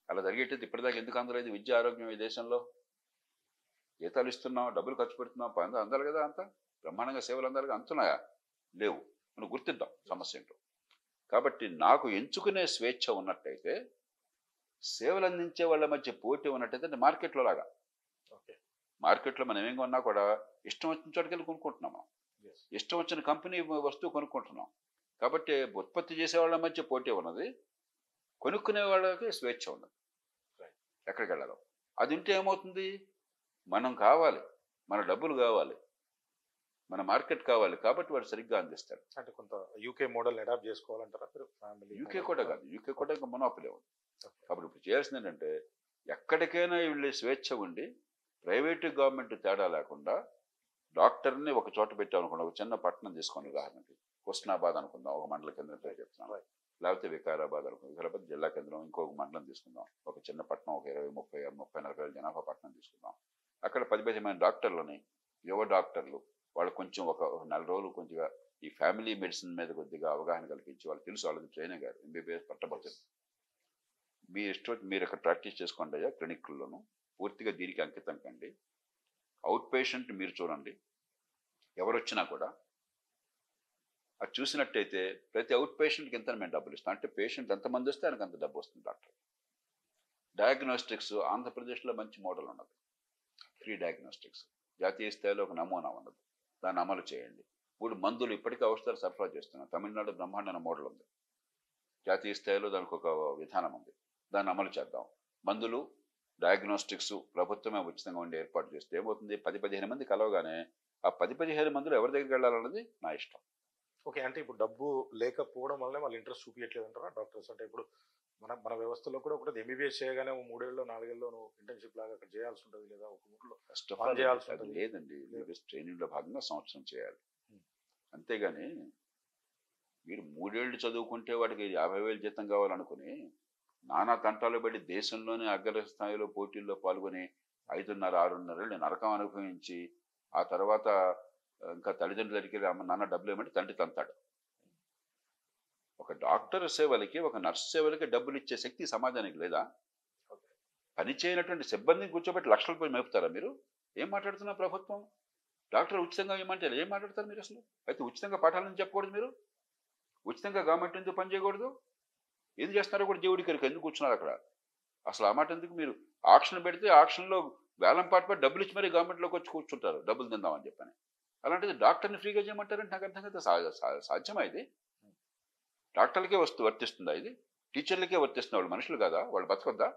అలా జరిగేటది ఇప్పటిదాకా ఎందుకు అందలేదు? విద్య ఆరోగ్యం ఈ దేశంలో జీతాలు ఇస్తున్నాం, డబ్బులు ఖర్చు పెడుతున్నాం, అందాలి కదా, అంతా బ్రహ్మాండంగా సేవలు అందాలి, అంతున్నాయా? లేవు. మనం గుర్తిద్దాం సమస్య ఏంటో. కాబట్టి నాకు ఎంచుకునే స్వేచ్ఛ ఉన్నట్టయితే, సేవలు అందించే వాళ్ళ మధ్య పోటీ ఉన్నట్టయితే మార్కెట్లో లాగా. మార్కెట్లో మనం ఏం కొన్నా కూడా ఇష్టం వచ్చిన చోటుకి వెళ్ళి కొనుక్కుంటున్నాం, మనం ఇష్టం వచ్చిన కంపెనీ వస్తువు కొనుక్కుంటున్నాం. కాబట్టి ఉత్పత్తి చేసే వాళ్ళ మధ్య పోటీ ఉన్నది, కొనుక్కునే వాళ్ళకి స్వేచ్ఛ ఉన్నది ఎక్కడికి వెళ్ళాలో. అది ఉంటే ఏమవుతుంది? మనం కావాలి, మన డబ్బులు కావాలి, మన మార్కెట్ కావాలి, కాబట్టి వాడు సరిగ్గా అందిస్తాడు. అంటే కొంత యూకే మోడల్ అడాప్ట్ చేసుకోవాలంటారా? యూకే కూడా కాదు, యూకే కూడా ఇంకా మొనోపలీ ఉంది. కాబట్టి ఇప్పుడు చేయాల్సింది ఏంటంటే ఎక్కడికైనా వీళ్ళు స్వేచ్ఛ ఉండి ప్రైవేటు గవర్నమెంట్ తేడా లేకుండా డాక్టర్ని ఒక చోట పెట్టామనుకోండి. ఒక చిన్న పట్టణం తీసుకోండి, ఉదాహరణకి హుస్నాబాద్ అనుకుందాం, ఒక మండల కేంద్రం పేరు చెప్తున్నాం. లేకపోతే వికారాబాద్ అనుకుందాం, వికారాబాద్ జిల్లా కేంద్రం, ఇంకొక మండలం తీసుకుందాం, ఒక చిన్న పట్టణం, ఒక 20-30-40 జనాభా పట్టణం తీసుకుందాం. అక్కడ 10-15 మంది డాక్టర్లని, యువ డాక్టర్లు, వాళ్ళు కొంచెం ఒక 4 రోజులు కొద్దిగా ఈ ఫ్యామిలీ మెడిసిన్ మీద కొద్దిగా అవగాహన కల్పించి, వాళ్ళు తెలుసు, వాళ్ళది ట్రైనింగ్ గారు MBBS పట్టబడుతుంది, మీ ఇష్టం మీరు అక్కడ ప్రాక్టీస్ చేసుకోండి అయ్యా, క్లినిక్లోను పూర్తిగా దీనికి అంకితం కండి. అవుట్ పేషెంట్ మీరు చూడండి, ఎవరు వచ్చినా కూడా అది చూసినట్టయితే ప్రతి అవుట్ పేషెంట్కి ఎంత మేము డబ్బులు ఇస్తాం, అంటే పేషెంట్ ఎంతమంది వస్తే ఆయనకు అంత డబ్బు వస్తుంది డాక్టర్. డయాగ్నోస్టిక్స్ ఆంధ్రప్రదేశ్లో మంచి మోడల్ ఉన్నది, ఫ్రీ డయాగ్నోస్టిక్స్. జాతీయ స్థాయిలో ఒక నమూనా ఉన్నది, దాన్ని అమలు చేయండి. 3 మందులు ఇప్పటికీ ఔషధాలు సరఫరా చేస్తున్నాం. తమిళనాడు బ్రహ్మాండమైన మోడల్ ఉంది, జాతీయ స్థాయిలో దానికి ఒక విధానం ఉంది, దాన్ని అమలు చేద్దాం. మందులు, డయాగ్నోస్టిక్స్ ప్రభుత్వమే ఉచితంగా ఉండి ఏర్పాటు చేస్తే ఏమవుతుంది, 10-15 మంది కలవగానే ఆ 10-15 మందిలో ఎవరి దగ్గరికి వెళ్ళాలన్నది నా ఇష్టం. ఓకే, అంటే ఇప్పుడు డబ్బు లేకపోవడం వల్లనే వాళ్ళు ఇంట్రెస్ట్ చూపించట్లేదు అంటారా డాక్టర్స్? అంటే ఇప్పుడు మన వ్యవస్థలో కూడా ఒకటి ఎంబీబీఎస్ చేయగానే 3 ఏళ్ళు 4 ఏళ్ళు నువ్వు ఇంటర్న్షిప్ లాగా అక్కడ చేయాల్సి ఉంటుంది, లేదా ఒక ఊర్లో ఫస్ట్ ఆఫ్ పని ఆల్ చేయాల్సి అది ఉంటుంది. లేదండి, మీరు ట్రైనింగ్ లో భాగంగా సంవత్సరం చేయాలి. అంతేగాని మీరు 3 ఏళ్ళు చదువుకుంటే వాడికి 50,000 జీతం కావాలనుకుని నానా తంటాలు పడి దేశంలోనే అగ్ర స్థాయిలో పోటీల్లో పాల్గొని 5.5-6.5 ఏళ్ళు నరకం అనుభవించి ఆ తర్వాత ఇంకా తల్లిదండ్రుల దగ్గరికి అమ్మ నాన్న డబ్బులు ఏమంటే తండ్రి తంతాడు. ఒక డాక్టర్ సేవలకి, ఒక నర్స్ సేవలకి డబ్బులు ఇచ్చే శక్తి సమాజానికి లేదా? పని చేయనటువంటి సిబ్బందిని కూర్చోబెట్టి లక్షల రూపాయలు మేపుతారా మీరు? ఏం మాట్లాడుతున్నారు ప్రభుత్వం? డాక్టర్ ఉచితంగా ఏమంటారు, ఏం మాట్లాడతారు మీరు అసలు? అయితే ఉచితంగా పాఠాలను చెప్పకూడదు, మీరు ఉచితంగా గవర్నమెంట్ ఎందుకు పని చేయకూడదు? ఏం చేస్తున్నారో కూడా దేవుడికి ఎందుకు కూర్చున్నారు అక్కడ? అసలు ఆ మాట ఎందుకు? మీరు ఆక్షన్ పెడితే ఆక్షన్లో వేలం పాటు డబ్బులు ఇచ్చి మరీ గవర్నమెంట్లోకి వచ్చి కూర్చుంటారు డబ్బులు తిందామని చెప్పని. అలాంటిది డాక్టర్ని ఫ్రీగా చేయమంటారంటే నాకు అర్థం కదా. సాధ్యమా ఇది? డాక్టర్లకే వర్తిస్తుందా ఇది? టీచర్లకే వర్తిస్తుంది, వాళ్ళు మనుషులు కదా, వాళ్ళు బతకొద్దా?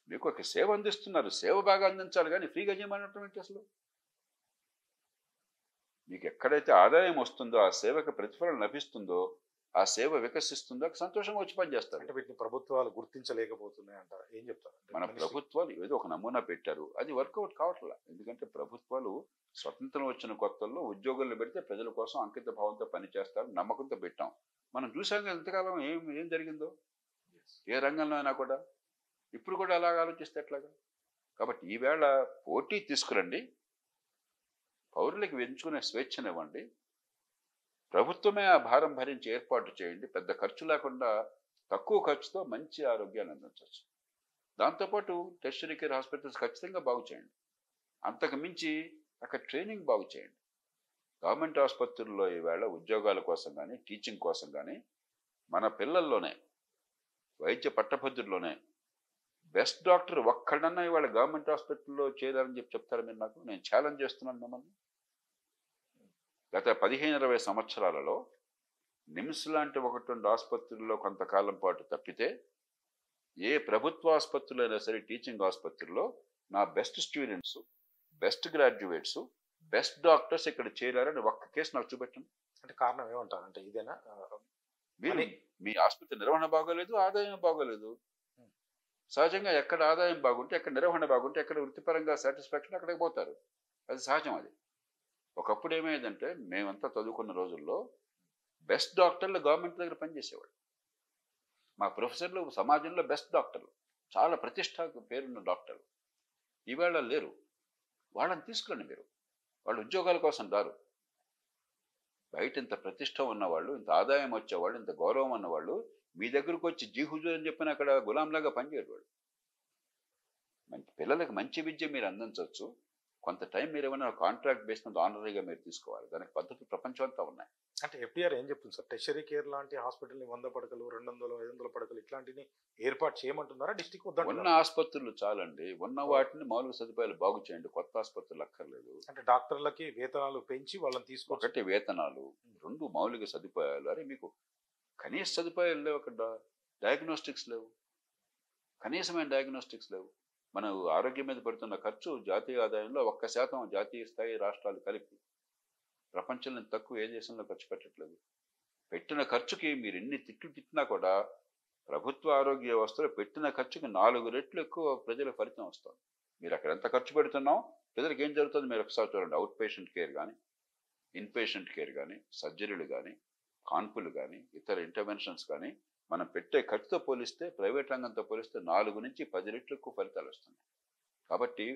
మీకు ఒక సేవ అందిస్తున్నారు, సేవ బాగా అందించాలి, కానీ ఫ్రీగా చేయమన్నటువంటి అసలు మీకు ఎక్కడైతే ఆదాయం వస్తుందో, ఆ సేవకు ప్రతిఫలం లభిస్తుందో, ఆ సేవ వికసిస్తుందో సంతోషంగా వచ్చి పనిచేస్తారు. అంటే వీటిని ప్రభుత్వాలు గుర్తించలేకపోతున్నాయి అంటారు, ఏం చెప్తారు? మన ప్రభుత్వాలు ఏదో ఒక నమూనా పెట్టారు, అది వర్కౌట్ కావట్లా. ఎందుకంటే ప్రభుత్వాలు స్వతంత్రం వచ్చిన కొత్తల్లో ఉద్యోగులను పెడితే ప్రజల కోసం అంకిత భావంతో పనిచేస్తారు, నమ్మకంతో పెట్టాం. మనం చూసాం ఎంతకాలం ఏం జరిగిందో ఏ రంగంలో అయినా కూడా. ఇప్పుడు కూడా అలాగ ఆలోచిస్తే ఎట్లాగా? కాబట్టి ఈవేళ పోటీ తీసుకురండి, పౌరులకు ఎంచుకునే స్వేచ్ఛనివ్వండి, ప్రభుత్వమే ఆ భారం భరించి ఏర్పాటు చేయండి. పెద్ద ఖర్చు లేకుండా తక్కువ ఖర్చుతో మంచి ఆరోగ్యాన్ని అందించవచ్చు. దాంతోపాటు టెర్షరీ కేర్ హాస్పిటల్స్ ఖచ్చితంగా బాగు చేయండి. అంతకు మించి అక్కడ ట్రైనింగ్ బాగు చేయండి. గవర్నమెంట్ ఆసుపత్రుల్లో ఈవేళ ఉద్యోగాల కోసం కానీ, టీచింగ్ కోసం కానీ, మన పిల్లల్లోనే, వైద్య పట్టభద్రుల్లోనే బెస్ట్ డాక్టర్ ఒక్కడన్నా ఇవాళ గవర్నమెంట్ హాస్పిటల్లో చేరారని చెప్తారు మీరు నాకు? నేను ఛాలెంజ్ చేస్తున్నాను మిమ్మల్ని. గత 15-20 సంవత్సరాలలో నిమ్స్ లాంటి 1-2 ఆసుపత్రుల్లో కొంతకాలం పాటు తప్పితే ఏ ప్రభుత్వ ఆసుపత్రులు అయినా సరే, టీచింగ్ ఆసుపత్రుల్లో నా best students, best graduates, best doctors ఇక్కడ చేరారని ఒక్క కేసు నాకు చూపెట్టండి. అంటే కారణం ఏమంటారు? అంటే ఇదేనా? మీరు మీ ఆసుపత్రి నిర్వహణ బాగోలేదు, ఆదాయం బాగోలేదు. సహజంగా ఎక్కడ ఆదాయం బాగుంటే, ఎక్కడ నిర్వహణ బాగుంటే, ఎక్కడ వృత్తిపరంగా సాటిస్ఫాక్షన్ అక్కడికి పోతారు. అది సహజం. అది ఒకప్పుడు ఏమైందంటే, మేమంతా చదువుకున్న రోజుల్లో బెస్ట్ డాక్టర్లు గవర్నమెంట్ దగ్గర పనిచేసేవాడు. మా ప్రొఫెసర్లు సమాజంలో బెస్ట్ డాక్టర్లు, చాలా ప్రతిష్ట పేరున్న డాక్టర్లు ఈవేళ లేరు. వాళ్ళని తీసుకురండి మీరు. వాళ్ళు ఉద్యోగాల కోసం రారు. బయట ఇంత ప్రతిష్ట ఉన్నవాళ్ళు, ఇంత ఆదాయం వచ్చేవాళ్ళు, ఇంత గౌరవం ఉన్నవాళ్ళు మీ దగ్గరకు వచ్చి జీ హుజూర్ అని చెప్పిన అక్కడ గులాంలాగా పనిచేయడు. మంచి పిల్లలకు మంచి విద్య మీరు అందించవచ్చు. కొంత టైం మీరు ఏమైనా కాంట్రాక్ట్ బేస్ మీద ఆనరీగా మీరు తీసుకోవాలి. దానికి పద్ధతులు ప్రపంచం అంతా ఉన్నాయి. అంటే ఎఫ్డీఆర్ ఏం చెప్తుంది సార్? టెర్షరీ కేర్ లాంటి హాస్పిటల్ని 100 పడకలు, 200, 500 పడకలు ఇట్లాంటిని ఏర్పాటు చేయమంటున్నారా? డిస్ట్రిక్ట్ ఉన్న ఆసుపత్రులు చాలండి, ఉన్న వాటిని మౌలిక సదుపాయాలు బాగు చేయండి, కొత్త ఆసుపత్రులు అక్కర్లేదు. అంటే డాక్టర్లకి వేతనాలు పెంచి వాళ్ళని తీసుకో. ఒకటి వేతనాలు, 2 మౌలిక సదుపాయాలు. అరే మీకు కనీస సదుపాయాలు లేవు, అక్కడ డయాగ్నోస్టిక్స్ లేవు, కనీసమైన డయాగ్నోస్టిక్స్ లేవు. మన ఆరోగ్యం మీద పెడుతున్న ఖర్చు జాతీయ ఆదాయంలో 1% జాతీయ స్థాయి రాష్ట్రాలు కలిపి. ప్రపంచంలో తక్కువ ఏ దేశంలో ఖర్చు పెట్టట్లేదు. పెట్టిన ఖర్చుకి మీరు ఎన్ని తిట్లు తిట్టినా కూడా ప్రభుత్వ ఆరోగ్య వ్యవస్థలో పెట్టిన ఖర్చుకి 4 రెట్లు ఎక్కువ ప్రజల ఫలితం వస్తుంది. మీరు అక్కడ ఎంత ఖర్చు పెడుతున్నాం, ప్రజలకు ఏం జరుగుతుంది మీరు ఒకసారి చూడండి. అవుట్ పేషెంట్ కేర్ కానీ, ఇన్ పేషెంట్ కేర్ కానీ, సర్జరీలు కానీ, కాన్పులు కానీ, ఇతర ఇంటర్వెన్షన్స్ కానీ మనం పెట్టే ఖర్చుతో పోలిస్తే, ప్రైవేట్ రంగంతో పోలిస్తే 4 నుంచి 10 రెట్లు ఎక్కువ ఫలితాలు వస్తున్నాయి. కాబట్టి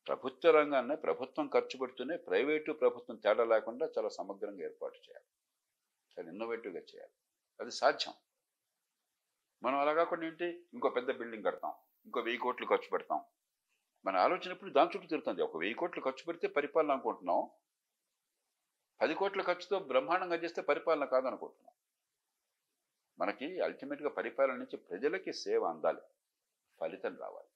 ప్రభుత్వ రంగాన్ని ప్రభుత్వం ఖర్చు పెడుతూనే ప్రైవేటు ప్రభుత్వం తేడా లేకుండా చాలా సమగ్రంగా ఏర్పాటు చేయాలి, చాలా ఇన్నోవేటివ్గా చేయాలి. అది సాధ్యం. మనం అలా కాకుండా ఏంటి, ఇంకో పెద్ద బిల్డింగ్ కడతాం, ఇంకో 1000 కోట్లు ఖర్చు పెడతాం. మన ఆలోచన ఇప్పుడు దాని చుట్టూ తిరుగుతుంది. ఒక 1000 కోట్లు ఖర్చు పెడితే పరిపాలన అనుకుంటున్నాం. 10 కోట్ల ఖర్చుతో బ్రహ్మాండంగా చేస్తే పరిపాలన కాదనుకుంటున్నాం. మనకి అల్టిమేట్గా పరిపాలన నుంచి ప్రజలకి సేవ అందాలి, ఫలితం రావాలి.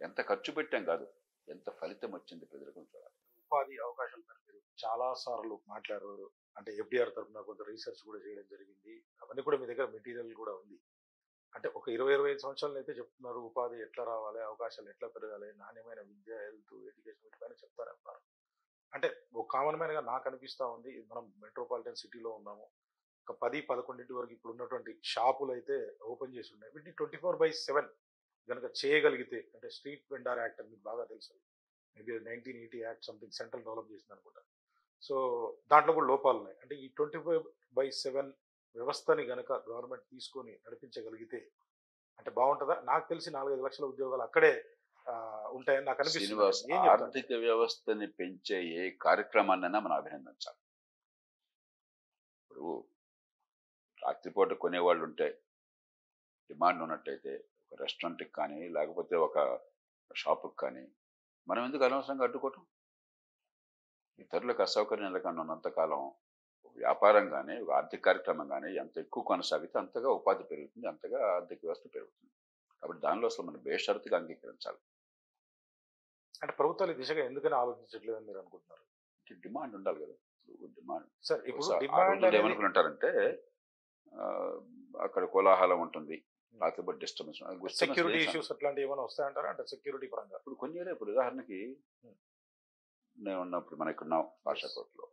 ఎంత ఖర్చు పెట్టాం కాదు, ఎంత ఫలితం వచ్చింది ప్రజలకు చూడాలి. ఉపాధి అవకాశాల పైన మీరు చాలా సార్లు మాట్లాడారు. అంటే ఎఫ్డిఆర్ తరఫున కొంత రీసెర్చ్ కూడా చేయడం జరిగింది. అవన్నీ కూడా మీ దగ్గర మెటీరియల్ కూడా ఉంది. అంటే ఒక 20-25 సంవత్సరాలు అయితే చెప్తున్నారు ఉపాధి ఎట్లా రావాలి, అవకాశాలు ఎట్లా పెరగాలి, నాణ్యమైన విద్య, హెల్త్, ఎడ్యుకేషన్ వీటిపైన చెప్తారన్నారు. అంటే ఒక కామన్ మ్యాన్గా నాకు అనిపిస్తూ ఉంది, ఇది మనం మెట్రోపాలిటన్ సిటీలో ఉన్నాము. ఒక 10-11 వరకు ఇప్పుడు ఉన్నటువంటి షాపులు అయితే ఓపెన్ చేసి ఉన్నాయి. వీటిని 24/7 కనుక చేయగలిగితే, అంటే స్ట్రీట్ వెండర్ యాక్ట్ అని మీకు బాగా తెలుసు, maybe 1980 act something central develop చేసింది అనుకుంటా. సో దాంట్లో కూడా లోపాలు ఉన్నాయి. అంటే ఈ 24/7 వ్యవస్థని గనక గవర్నమెంట్ తీసుకొని నడిపించగలిగితే అంటే బాగుంటుందా? నాకు తెలిసి 4-5 లక్షల ఉద్యోగాలు అక్కడే ఉంటాయని నాకు అనిపిస్తుంది. శ్రీనివాస్, ఏం చెప్తారు? ఆర్థిక వ్యవస్థని పెంచే ఏ కార్యక్రమాన్నైనా మనం అభినందించాలి. ఇప్పుడు రాత్రిపూట కొనేవాళ్ళు ఉంటే, డిమాండ్ ఉన్నట్టయితే, ఒక రెస్టారెంట్కి కానీ లేకపోతే ఒక షాపుకి కానీ మనం ఎందుకు అనవసరంగా అడ్డుకోవటం? ఇతరులకు అసౌకర్యం లేకుండా ఉన్నంతకాలం వ్యాపారం కానీ ఒక ఆర్థిక కార్యక్రమం కానీ ఎంత ఎక్కువ కొనసాగితే అంతగా ఉపాధి పెరుగుతుంది, అంతగా ఆర్థిక వ్యవస్థ పెరుగుతుంది. కాబట్టి దానిలో అసలు మనం బేషరతుగా అంగీకరించాలి. అంటే ప్రభుత్వాలు ఈ దిశగా ఎందుకని ఆలోచించట్లేదని మీరు అనుకుంటున్నారు? డిమాండ్ ఉండాలి కదా. డిమాండ్ సార్ ఇప్పుడు ఆ డిమాండ్ రోజుల్లో అనేది ఏమనుకుంటారంటే అక్కడ కోలాహలం ఉంటుంది, రాత్రిపూట డిస్టర్బెన్స్, సెక్యూరిటీ ఇష్యూస్ అట్లాంటివి ఏమైనా వస్తాయంటారా? అంటే సెక్యూరిటీ పరంగా ఇప్పుడు కొన్ని ఏరియా, ఇప్పుడు ఉదాహరణకి నేను ఉన్నప్పుడు మనం ఇక్కడ ఉన్నాం భాషాకోట్లో,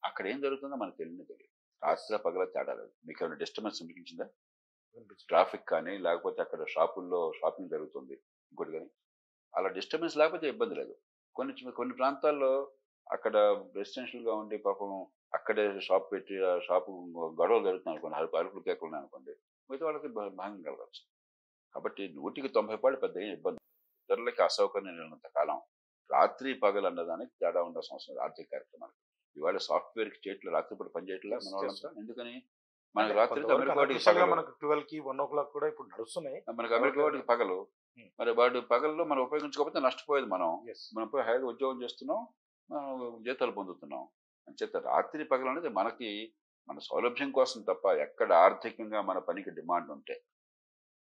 అక్కడ ఏం జరుగుతుందో మనకు తెలియదు. రాత్రి పగల తేడా లేదు. మీకు ఏమైనా డిస్టర్బెన్స్ అనిపించిందా? ట్రాఫిక్ కానీ లేకపోతే అక్కడ షాపుల్లో షాపింగ్ జరుగుతుంది ఇంకోటి కానీ, అలా డిస్టర్బెన్స్ లేకపోతే ఇబ్బంది లేదు. కొన్ని ప్రాంతాల్లో అక్కడ రెసిడెన్షియల్గా ఉండి పాపం అక్కడే షాప్ పెట్టి ఆ షాపు గొడవలు జరుగుతున్నాయి అనుకోండి, అరుపులు కేకలు ఉన్నాయి అనుకోండి, మిగతా వాళ్ళకి భంగం కలగచ్చు. కాబట్టి 100% పెద్ద ఏం ఇబ్బంది. ఇతరులకి అసౌకర్యం లేనంత కాలం రాత్రి పగలు అన్నదానికి తేడా ఉండాల్సిన అవసరం ఆర్థిక కార్యక్రమాలు. ఇవాళ సాఫ్ట్వేర్కి చేయట్లేదు, రాత్రిపూట పని చేయట్లే మన వాళ్ళంతా. ఎందుకని? మనకు రాత్రి అమెరికా వాడికి పగలు, మనకు 12కి 1 o'clock కూడా ఇప్పుడు నడుస్తున్నాయి. మనకు అమెరికా వాడికి పగలు. మరి వాడు పగల్లో మనం ఉపయోగించుకోకపోతే నష్టపోయేది మనం. మనం పోయి హైగా ఉద్యోగం చేస్తున్నాం, జీతాలు పొందుతున్నాం. అంచేత రాత్రి పగలు అనేది మనకి మన సౌలభ్యం కోసం తప్ప, ఎక్కడ ఆర్థికంగా మన పనికి డిమాండ్ ఉంటే,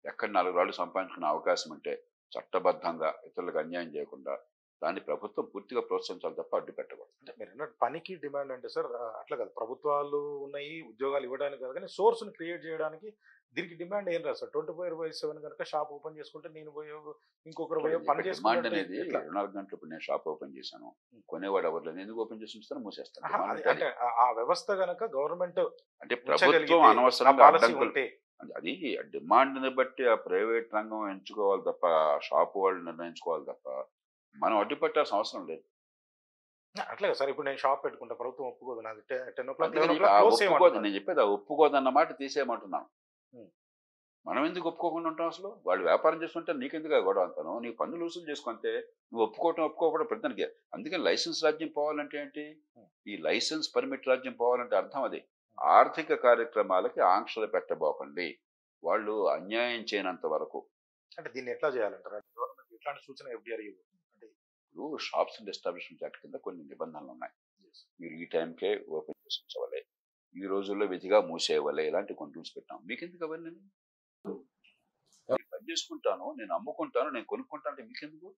ఎక్కడ 4 రాళ్ళు సంపాదించుకునే అవకాశం ఉంటే, చట్టబద్ధంగా ఇతరులకు అన్యాయం చేయకుండా దాన్ని ప్రభుత్వం పూర్తిగా ప్రోత్సహించాలి తప్ప అడ్డు పెట్టకూడదు. అంటే మీరు అన్నట్టు పనికి డిమాండ్ అంటే సార్ అట్లా కాదు, ప్రభుత్వాలు ఉన్నాయి ఉద్యోగాలు ఇవ్వడానికి కాదు, కానీ సోర్స్ని క్రియేట్ చేయడానికి దీనికి డిమాండ్ ఏం రాదు సార్. 24/7 కనుక షాప్ ఓపెన్ చేసుకుంటే నేను పోయి ఇంకొకరు పోయి పని డిమాండ్ చేసుకుంటే అనేది 24 గంటలు. ఇప్పుడు నేను షాప్ ఓపెన్ చేశాను, కొనేవాడు ఎవరు లేదు, ఎందుకు ఓపెన్ చేసి ఉంచుతాను, మూసేస్తాను. అంటే ఆ వ్యవస్థ గనక గవర్నమెంట్ అంటే ప్రభుత్వం అనవసరంగా పాలసీ అడ్డంకులు, ఉంటే అది డిమాండ్ని బట్టి ఆ ప్రైవేట్ రంగం ఎంచుకోవాలి తప్ప, షాపు వాళ్ళు నిర్ణయించుకోవాలి తప్ప మనం అడ్డుపెట్టాల్సిన అవసరం లేదు. అట్లే సార్. ఇప్పుడు నేను షాప్ పెట్టుకుంటా, ప్రభుత్వం ఒప్పుకోదు, నాకు 10 o'clock అందుకని 11 o'clock ఆ close ఒప్పుకోదు, చేయమంటున్నారు. నేను చెప్పేది ఆ ఒప్పుకోదన్న మాట తీసేయమంటున్నాను. మనం ఎందుకు ఒప్పుకోకుండా ఉంటాం? అసలు వాళ్ళు వ్యాపారం చేసుకుంటే నీకెందుకు ఆ గొడవ అంటాను? నీ పన్నులు వసూలు చేసుకుంటే నువ్వు ఒప్పుకోవడం ప్రతిదానికి. అందుకని లైసెన్స్ రాజ్యం పోవాలంటే ఏంటి? ఈ లైసెన్స్ పర్మిట్ రాజ్యం పోవాలంటే అర్థం అది. ఆర్థిక కార్యక్రమాలకి ఆంక్షలు పెట్టబోకండి, వాళ్ళు అన్యాయం చేయనంత వరకు. అంటే దీన్ని ఎట్లా చేయాలంటారు? గవర్నమెంట్ ఎట్లాంటి సూచన ఎఫ్డిఆర్ అంటే ఇప్పుడు షాప్స్ అండ్ ఎస్టాబ్లిష్మెంట్ యాక్ట్ కింద కొన్ని నిబంధనలు ఉన్నాయి. మీరు ఈ టైంకే ఓపెన్ చేసి ఉంచవలే, ఈ రోజుల్లో విధిగా మూసేయవలే, ఇలాంటి కొన్ని రూల్స్ పెట్టాం. మీకెందుకు అవన్నీ? నేను పని చేసుకుంటాను, నేను అమ్ముకుంటాను, నేను కొనుక్కుంటాను అంటే మీకెందుకు?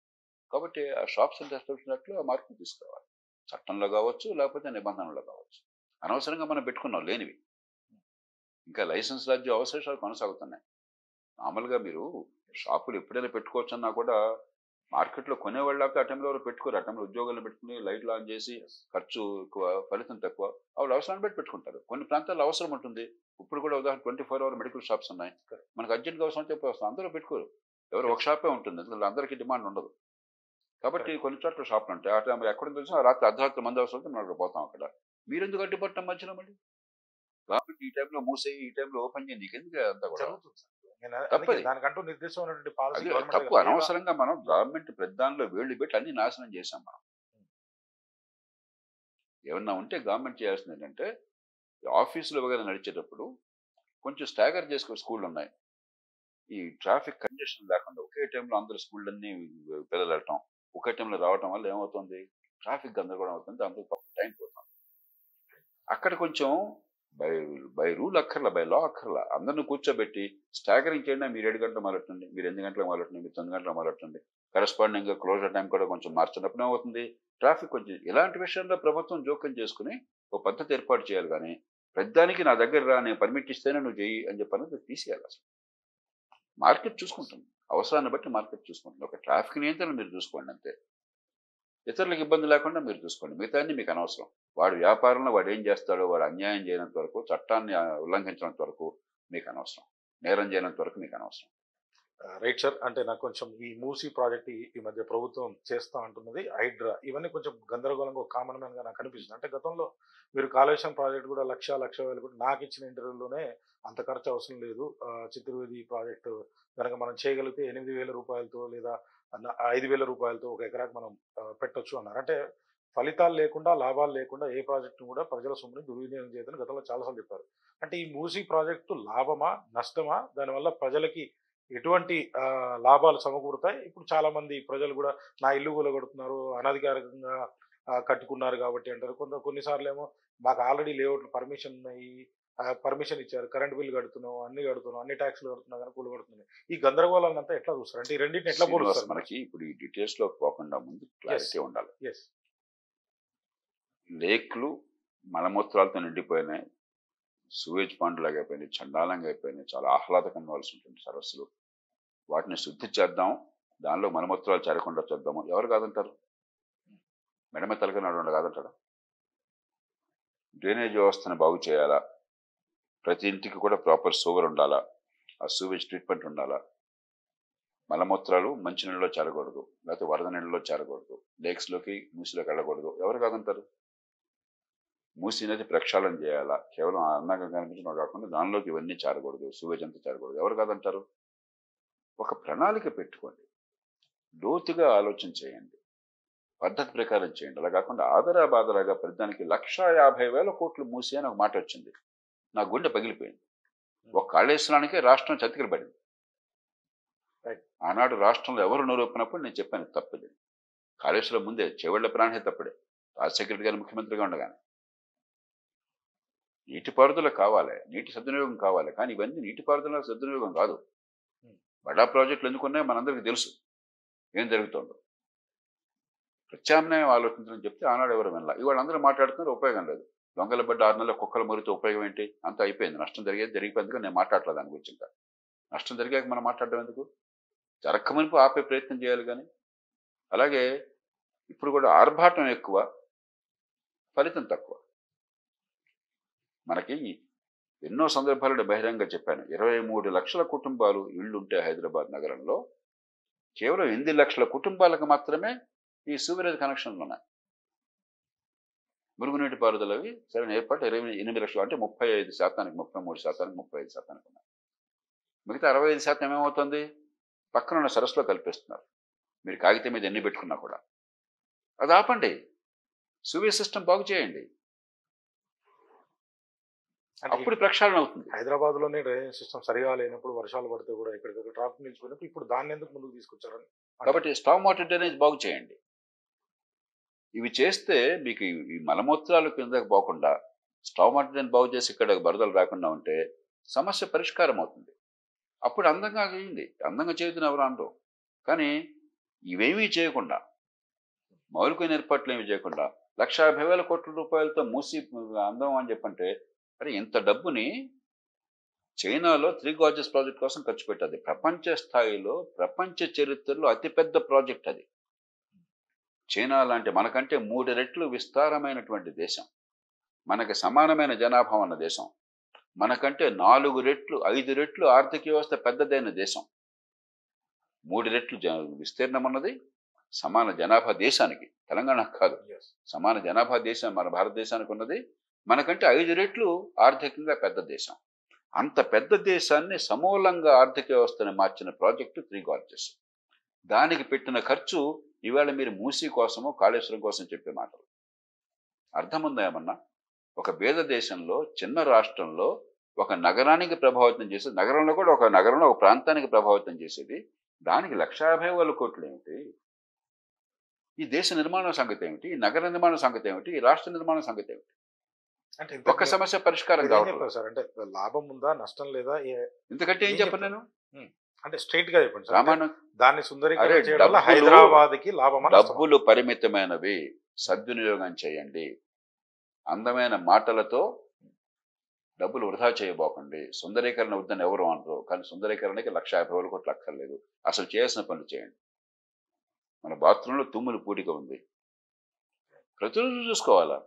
కాబట్టి ఆ షాప్స్ అండ్ ఎస్టాబ్లిష్మెంట్ యాక్ట్లో ఆ మార్పులు తీసుకురావాలి. చట్టంలో కావచ్చు, లేకపోతే నిబంధనలో కావచ్చు. అనవసరంగా మనం పెట్టుకున్నాం లేనివి. ఇంకా లైసెన్స్ రాజ్యం అవశేషాలు కొనసాగుతున్నాయి. మామూలుగా మీరు షాపులు ఎప్పుడైనా పెట్టుకోవచ్చు అన్నా కూడా మార్కెట్లో కొనేవాళ్ళు ఆ టైంలో ఎవరు పెట్టుకోరు. ఆ టైంలో ఉద్యోగాలు పెట్టుకుని లైట్లు ఆన్ చేసి ఖర్చు ఎక్కువ, ఫలితం తక్కువ, వాళ్ళు అవసరాన్ని బట్టి పెట్టుకుంటారు. కొన్ని ప్రాంతాల్లో అవసరం ఉంటుంది. ఇప్పుడు కూడా ఉదాహరణ 24 hour మెడికల్ షాప్స్ ఉన్నాయి. మనకు అర్జెంట్గా అవసరం చెప్పి వస్తాం, అందరూ పెట్టుకోరు. ఎవరు ఒక షాపే ఉంటుంది, అందులో అందరికీ డిమాండ్ ఉండదు. కాబట్టి కొన్ని చోట్ల షాపులు ఉంటాయి. ఆ టైంలో ఎక్కడ తెలిసిన రాత్రి అర్ధరాత్రి మంది అవసరం అయితే మనం పోతాం. అక్కడ మీరు ఎందుకు అడ్డుపడటం మధ్యలో? మళ్ళీ కాబట్టి ఈ టైంలో మూసేయి, ఈ టైంలో ఓపెన్ చేయి, నీకెందుకు అంతా కూడా తప్పది. దానికంటూ నిర్దిష్టమైనటువంటి పాలసీ తప్పు. అనవసరంగా మనం గవర్నమెంట్ ప్రధానంలో వేళ్ళు పెట్టి అన్ని నాశనం చేశాం. మనం ఏమన్నా ఉంటే గవర్నమెంట్ చేయాల్సింది ఏంటంటే, ఆఫీసులు వగైరా నడిచేటప్పుడు కొంచెం స్టాగర్ చేసుకో. స్కూళ్ళు ఉన్నాయి, ఈ ట్రాఫిక్ కంజెషన్ లేకుండా ఒకే టైంలో అందరూ స్కూళ్ళన్నీ పిల్లలు వెళ్ళటం, ఒకే టైంలో రావటం వల్ల ఏమవుతుంది, ట్రాఫిక్ గందరగోళం అవుతుంది, దాంతో టైం పోతుంది. అక్కడ కొంచెం బై బై రూల్ అక్కర్లా, బై లా అక్కర్లా, అందరిని కూర్చోబెట్టి స్టాగరింగ్ చేయండి, మీరు 7 గంటలకు మొదలెట్టండి, మీరు 8 గంటలకు మొదలెట్టండి, మీరు 9 గంటలకు మొదలెట్టండి, కరెస్పాండింగ్గా క్లోజర్ టైం కూడా కొంచెం మార్చినప్పుడు ఏమవుతుంది, ట్రాఫిక్ కొంచెం. ఇలాంటి విషయంలో ప్రభుత్వం జోక్యం చేసుకుని ఒక పద్ధతి ఏర్పాటు చేయాలి. కానీ ప్రతిదానికి నా దగ్గర రా, నేను పర్మిట్ ఇస్తేనే నువ్వు చెయ్యి అని చెప్పి తీసేయాలి. అసలు మార్కెట్ చూసుకుంటుంది, అవసరాన్ని బట్టి మార్కెట్ చూసుకుంటుంది. ఒక ట్రాఫిక్ నియంత్రణ మీరు చూసుకోండి అంతే, ఇతరులకు ఇబ్బంది లేకుండా మీరు చూసుకోండి, మిగతాన్ని మీకు అనవసరం. వాడు వ్యాపారంలో వాడు ఏం చేస్తాడో, వాడు అన్యాయం చేయనంత వరకు, చట్టాన్ని ఉల్లంఘించినంత వరకు మీకు అనవసరం, నేరం చేయనంత వరకు మీకు అనవసరం. Right sir. అంటే నాకు కొంచెం ఈ మూసీ ప్రాజెక్ట్ ఈ మధ్య ప్రభుత్వం చేస్తా అంటున్నది, హైడ్రా, ఇవన్నీ కొంచెం గందరగోళంగా ఒక కామన్ మ్యాన్గా నాకు అనిపిస్తుంది. అంటే గతంలో మీరు కాళేశ్వరం ప్రాజెక్ట్ కూడా 1,00,00,000 కూడా నాకు ఇచ్చిన ఇంటర్వ్యూలోనే అంత ఖర్చు అవసరం లేదు, చిత్రవేది ప్రాజెక్టు కనుక మనం చేయగలిగితే 8,000 రూపాయలతో లేదా 5,000 రూపాయలతో ఒక ఎకరాకు మనం పెట్టొచ్చు అన్నారు. అంటే ఫలితాలు లేకుండా, లాభాలు లేకుండా ఏ ప్రాజెక్టును కూడా ప్రజల సొమ్ముని దుర్వినియోగం చేయదని గతంలో చాలాసార్లు చెప్పారు. అంటే ఈ మూసీ ప్రాజెక్టు లాభమా, నష్టమా, దానివల్ల ప్రజలకి ఎటువంటి లాభాలు సమకూరుతాయి? ఇప్పుడు చాలా మంది ప్రజలు కూడా నా ఇల్లు కూలగొడుతున్నారు, అనధికారికంగా కట్టుకున్నారు కాబట్టి అంటారు. కొన్నిసార్లు ఏమో మాకు ఆల్రెడీ లేఅవుట్లు పర్మిషన్ ఉన్నాయి, పర్మిషన్ ఇచ్చారు, కరెంట్ బిల్ కడుతున్నాం, అన్ని ట్యాక్స్లు కడుతున్నాం కానీ కూలగొడుతున్నాయి. ఈ గందరగోళాన్ని అంతా ఎట్లా చూస్తారు? అంటే ఈ రెండింటిని ఎట్లా పోలుస్తారు? మనకి ఇప్పుడు ఈ డీటెయిల్స్ లో పోకుండా ముందు క్లారిటీ ఉండాలి. ఎస్, లేక్లు మలమూత్రాలతో నిండిపోయినాయి, సూవేజ్ పాండ్ లాగా అయిపోయినాయి, చండాలంగా అయిపోయినాయి, చాలా ఆహ్లాదకంగా కావాల్సి ఉంటుంది సరస్సులు. వాటిని శుద్ధి చేద్దాం, దానిలో మలమూత్రాలు చేరకుండా చేద్దాము, ఎవరు కాదంటారు? మెడమ తలకనాడు కాదంటారా? డ్రైనేజ్ వ్యవస్థను బాగు చేయాలా, ప్రతి ఇంటికి కూడా ప్రాపర్ సోవర్ ఉండాలా, ఆ సూవేజ్ ట్రీట్మెంట్ ఉండాలా, మలమూత్రాలు మంచి నీళ్ళలో చేరకూడదు, లేకపోతే వరద నీళ్ళలో చేరకూడదు, లేక్స్లోకి మూసిలోకి వెళ్ళకూడదు, ఎవరు కాదంటారు? మూసి నది ప్రక్షాళన చేయాలా, కేవలం అందంగా కనిపించడం కాకుండా దానిలోకి ఇవన్నీ చేరకూడదు, సూవేజ్ అంతా చేరకూడదు, ఎవరు కాదంటారు? ఒక ప్రణాళిక పెట్టుకోండి, లోతుగా ఆలోచన చేయండి, పద్ధతి ప్రకారం చేయండి. అలా కాకుండా ఆదరా బాదరాగా ప్రతిదానికి 1,50,000 కోట్లు మూసి అని ఒక మాట వచ్చింది, నా గుండె పగిలిపోయింది. ఒక కాళేశ్వరానికి రాష్ట్రం చతికిల పడింది. ఆనాడు రాష్ట్రంలో ఎవరు నోరొప్పినప్పుడు నేను చెప్పాను తప్పది. కాళేశ్వరం ముందే చెవళ్ల ప్రాణే తప్పుడే, రాజశేఖర రెడ్డి గారు ముఖ్యమంత్రిగా ఉండగానే. నీటిపారుదల కావాలి, నీటి సద్వినియోగం కావాలి, కానీ ఇవన్నీ నీటిపారుదల సద్వినియోగం కాదు. బడా ప్రాజెక్టులు ఎందుకున్నాయో మనందరికీ తెలుసు ఏం జరుగుతుందో. ప్రత్యామ్నాయం ఆలోచించడం చెప్తే ఆనాడు ఎవరు వినలా. ఇవాళ అందరూ మాట్లాడుతున్నారు, ఉపయోగం లేదు. దొంగల బడ్డ 6 నెలల కుక్కల మురితో ఉపయోగం ఏంటి? అంతా అయిపోయింది, నష్టం జరిగిపోయింది. నేను మాట్లాడలేదు దాని గురించి. ఇంకా నష్టం జరిగాక మనం మాట్లాడడం ఎందుకు? జరగకమునుపు ఆపే ప్రయత్నం చేయాలి. కానీ అలాగే ఇప్పుడు కూడా ఆర్భాటం ఎక్కువ, ఫలితం తక్కువ. మనకి ఎన్నో సందర్భాలలో బహిరంగ చెప్పాను, 23 లక్షల కుటుంబాలు ఇళ్లుంటే హైదరాబాద్ నగరంలో కేవలం 8 లక్షల కుటుంబాలకు మాత్రమే ఈ సూవరేజ్ కనెక్షన్లు ఉన్నాయి. మురుగునీటి పారుదలవి సరైన ఏర్పాటు 28 లక్షలు, అంటే 35%, 33%, 35% ఉన్నాయి. మిగతా 65% ఏమవుతుంది? పక్కన ఉన్న సరస్సులో కల్పిస్తున్నారు. మీరు కాగితం మీద ఎన్ని పెట్టుకున్నా కూడా. అది ఆపండి, సూవేజ్ సిస్టమ్ బాగు చేయండి, అప్పుడు ప్రక్షాళన అవుతుంది. హైదరాబాద్ లోనే డ్రైనేజ్ సిస్టమ్ సరిగా లేనప్పుడు, వర్షాలు పడితే కూడా ఎక్కడికక్కడ ట్రాఫిక్ నిలిచిపోయినప్పుడు ఇప్పుడు దాన్ని ఎందుకు ముందుకు తీసుకొచ్చారని. కాబట్టి స్టామ్ వాటర్ డ్రైనేజ్ బాగు చేయండి. ఇవి చేస్తే మీకు ఈ మలమూత్రాలు కిందకు పోకుండా స్టామ్ వాటర్ డ్రైనేజ్ బాగు చేసి ఇక్కడ బరదలు రాకుండా ఉంటే సమస్య పరిష్కారం అవుతుంది. అప్పుడు అందంగా చేయండి, అందంగా చేయదు ఎవరు అనరు. కానీ ఇవేమీ చేయకుండా, మౌలికమైన ఏర్పాట్లు ఏమీ చేయకుండా 1,50,000 కోట్ల రూపాయలతో మూసి అందం అని చెప్పంటే, మరి ఇంత డబ్బుని చైనాలో 3 గార్జెస్ ప్రాజెక్ట్ కోసం ఖర్చు పెట్టాలి. ప్రపంచ స్థాయిలో, ప్రపంచ చరిత్రలో అతిపెద్ద ప్రాజెక్ట్ అది. చైనా లాంటి మనకంటే 3 రెట్లు విస్తారమైనటువంటి దేశం, మనకి సమానమైన జనాభా ఉన్న దేశం, మనకంటే 4 రెట్లు 5 రెట్లు ఆర్థిక వ్యవస్థ పెద్దదైన దేశం, 3 రెట్లు విస్తీర్ణం ఉన్నది, సమాన జనాభా దేశానికి, తెలంగాణకు కాదు, సమాన జనాభా దేశం మన భారతదేశానికి ఉన్నది, మనకంటే 5 రెట్లు ఆర్థికంగా పెద్ద దేశం. అంత పెద్ద దేశాన్ని సమూలంగా ఆర్థిక వ్యవస్థను మార్చిన ప్రాజెక్టు 3 గార్జెస్. దానికి పెట్టిన ఖర్చు ఇవాళ మీరు మూసీ కోసమో కాళేశ్వరం కోసం చెప్పే మాటలు. అర్థం ఉందా ఏమన్నా? ఒక పేద దేశంలో, చిన్న రాష్ట్రంలో ఒక నగరానికి ప్రభావితం చేసేది, నగరంలో కూడా ఒక నగరంలో ఒక ప్రాంతానికి ప్రభావితం చేసేది, దానికి 1,50,000 కోట్లు ఏమిటి? ఈ దేశ నిర్మాణం సంగతి ఏమిటి, ఈ నగర నిర్మాణం సంగతి ఏమిటి, ఈ రాష్ట్ర నిర్మాణం సంగతి ఏమిటి? అంటే ఒక్క సమస్య పరిష్కారం కావాలి సార్, అంటే లాభం ఉందా నష్టం లేదా ఎందుకంటే ఏం చెప్పను నేను అంటే స్ట్రైట్ గా చెప్పండి సార్. రామాయణం దాన్ని సుందరీకరణ చేయడం వల్ల డబ్బులు- హైదరాబాద్ కి లాభమా నష్టమా? డబ్బులు పరిమితమైనవి, సద్వినియోగం చేయండి. అందమైన మాటలతో డబ్బులు వృధా చేయబోకండి. సుందరీకరణ వద్దని ఎవరు అనరు, కానీ సుందరీకరణకి 1,50,000 కోట్లు అక్కర్లేదు. అసలు చేయాల్సిన పనులు చేయండి. మన బాత్రూంలో తుమ్ములు పూడిక ఉంది, ప్రతిరోజు చూసుకోవాలా.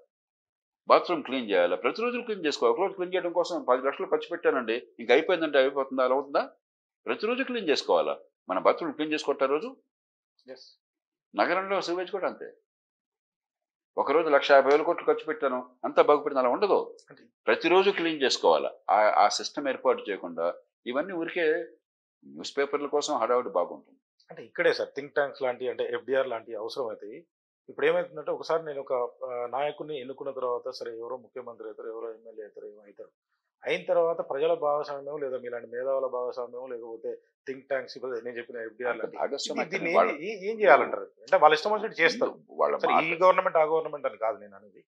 బాత్రూమ్ క్లీన్ చేయాలా, ప్రతిరోజు క్లీన్ చేసుకోవాలి. ఒకరోజు క్లీన్ చేయడం కోసం 10 లక్షలు ఖర్చు పెట్టానండి, ఇంకా అయిపోయిందంటే అయిపోతుందా, అలా అవుతుందా? ప్రతిరోజు క్లీన్ చేసుకోవాలా. మన బాత్రూమ్ క్లీన్ చేసుకుంటా రోజు. నగరంలో సివేజ్ కూడా అంతే. ఒకరోజు 1,50,000 కోట్లు ఖర్చు పెట్టాను, అంతా బాగుపెట్టింది, అలా ఉండదు. ప్రతిరోజు క్లీన్ చేసుకోవాలా. ఆ సిస్టమ్ ఏర్పాటు చేయకుండా ఇవన్నీ ఊరికే న్యూస్ పేపర్ల కోసం హడావుడి బాగుంటుంది. అంటే ఇక్కడే సార్ థింక్ ట్యాంక్స్ లాంటి, అంటే FDR లాంటి అవసరం అవుతాయి. ఇప్పుడు ఏమవుతుందంటే, ఒకసారి నేను ఒక నాయకుడిని ఎన్నుకున్న తర్వాత, సరే ఎవరో ముఖ్యమంత్రి అవుతారు, ఎవరో ఎమ్మెల్యే అవుతారు, ఏమో అవుతారు. అయిన తర్వాత ప్రజల భాగస్వామ్యం, లేదా మీలాంటి మేధావుల భాగస్వామ్యం, లేకపోతే థింక్ ట్యాంక్స్, నేను చెప్పిన FDR దీన్ని ఏం చేయాలంటారు? అంటే వాళ్ళ ఇష్టం వచ్చినట్టు చేస్తారు. ఈ గవర్నమెంట్ ఆ గవర్నమెంట్ అని కాదు నేను అనేది.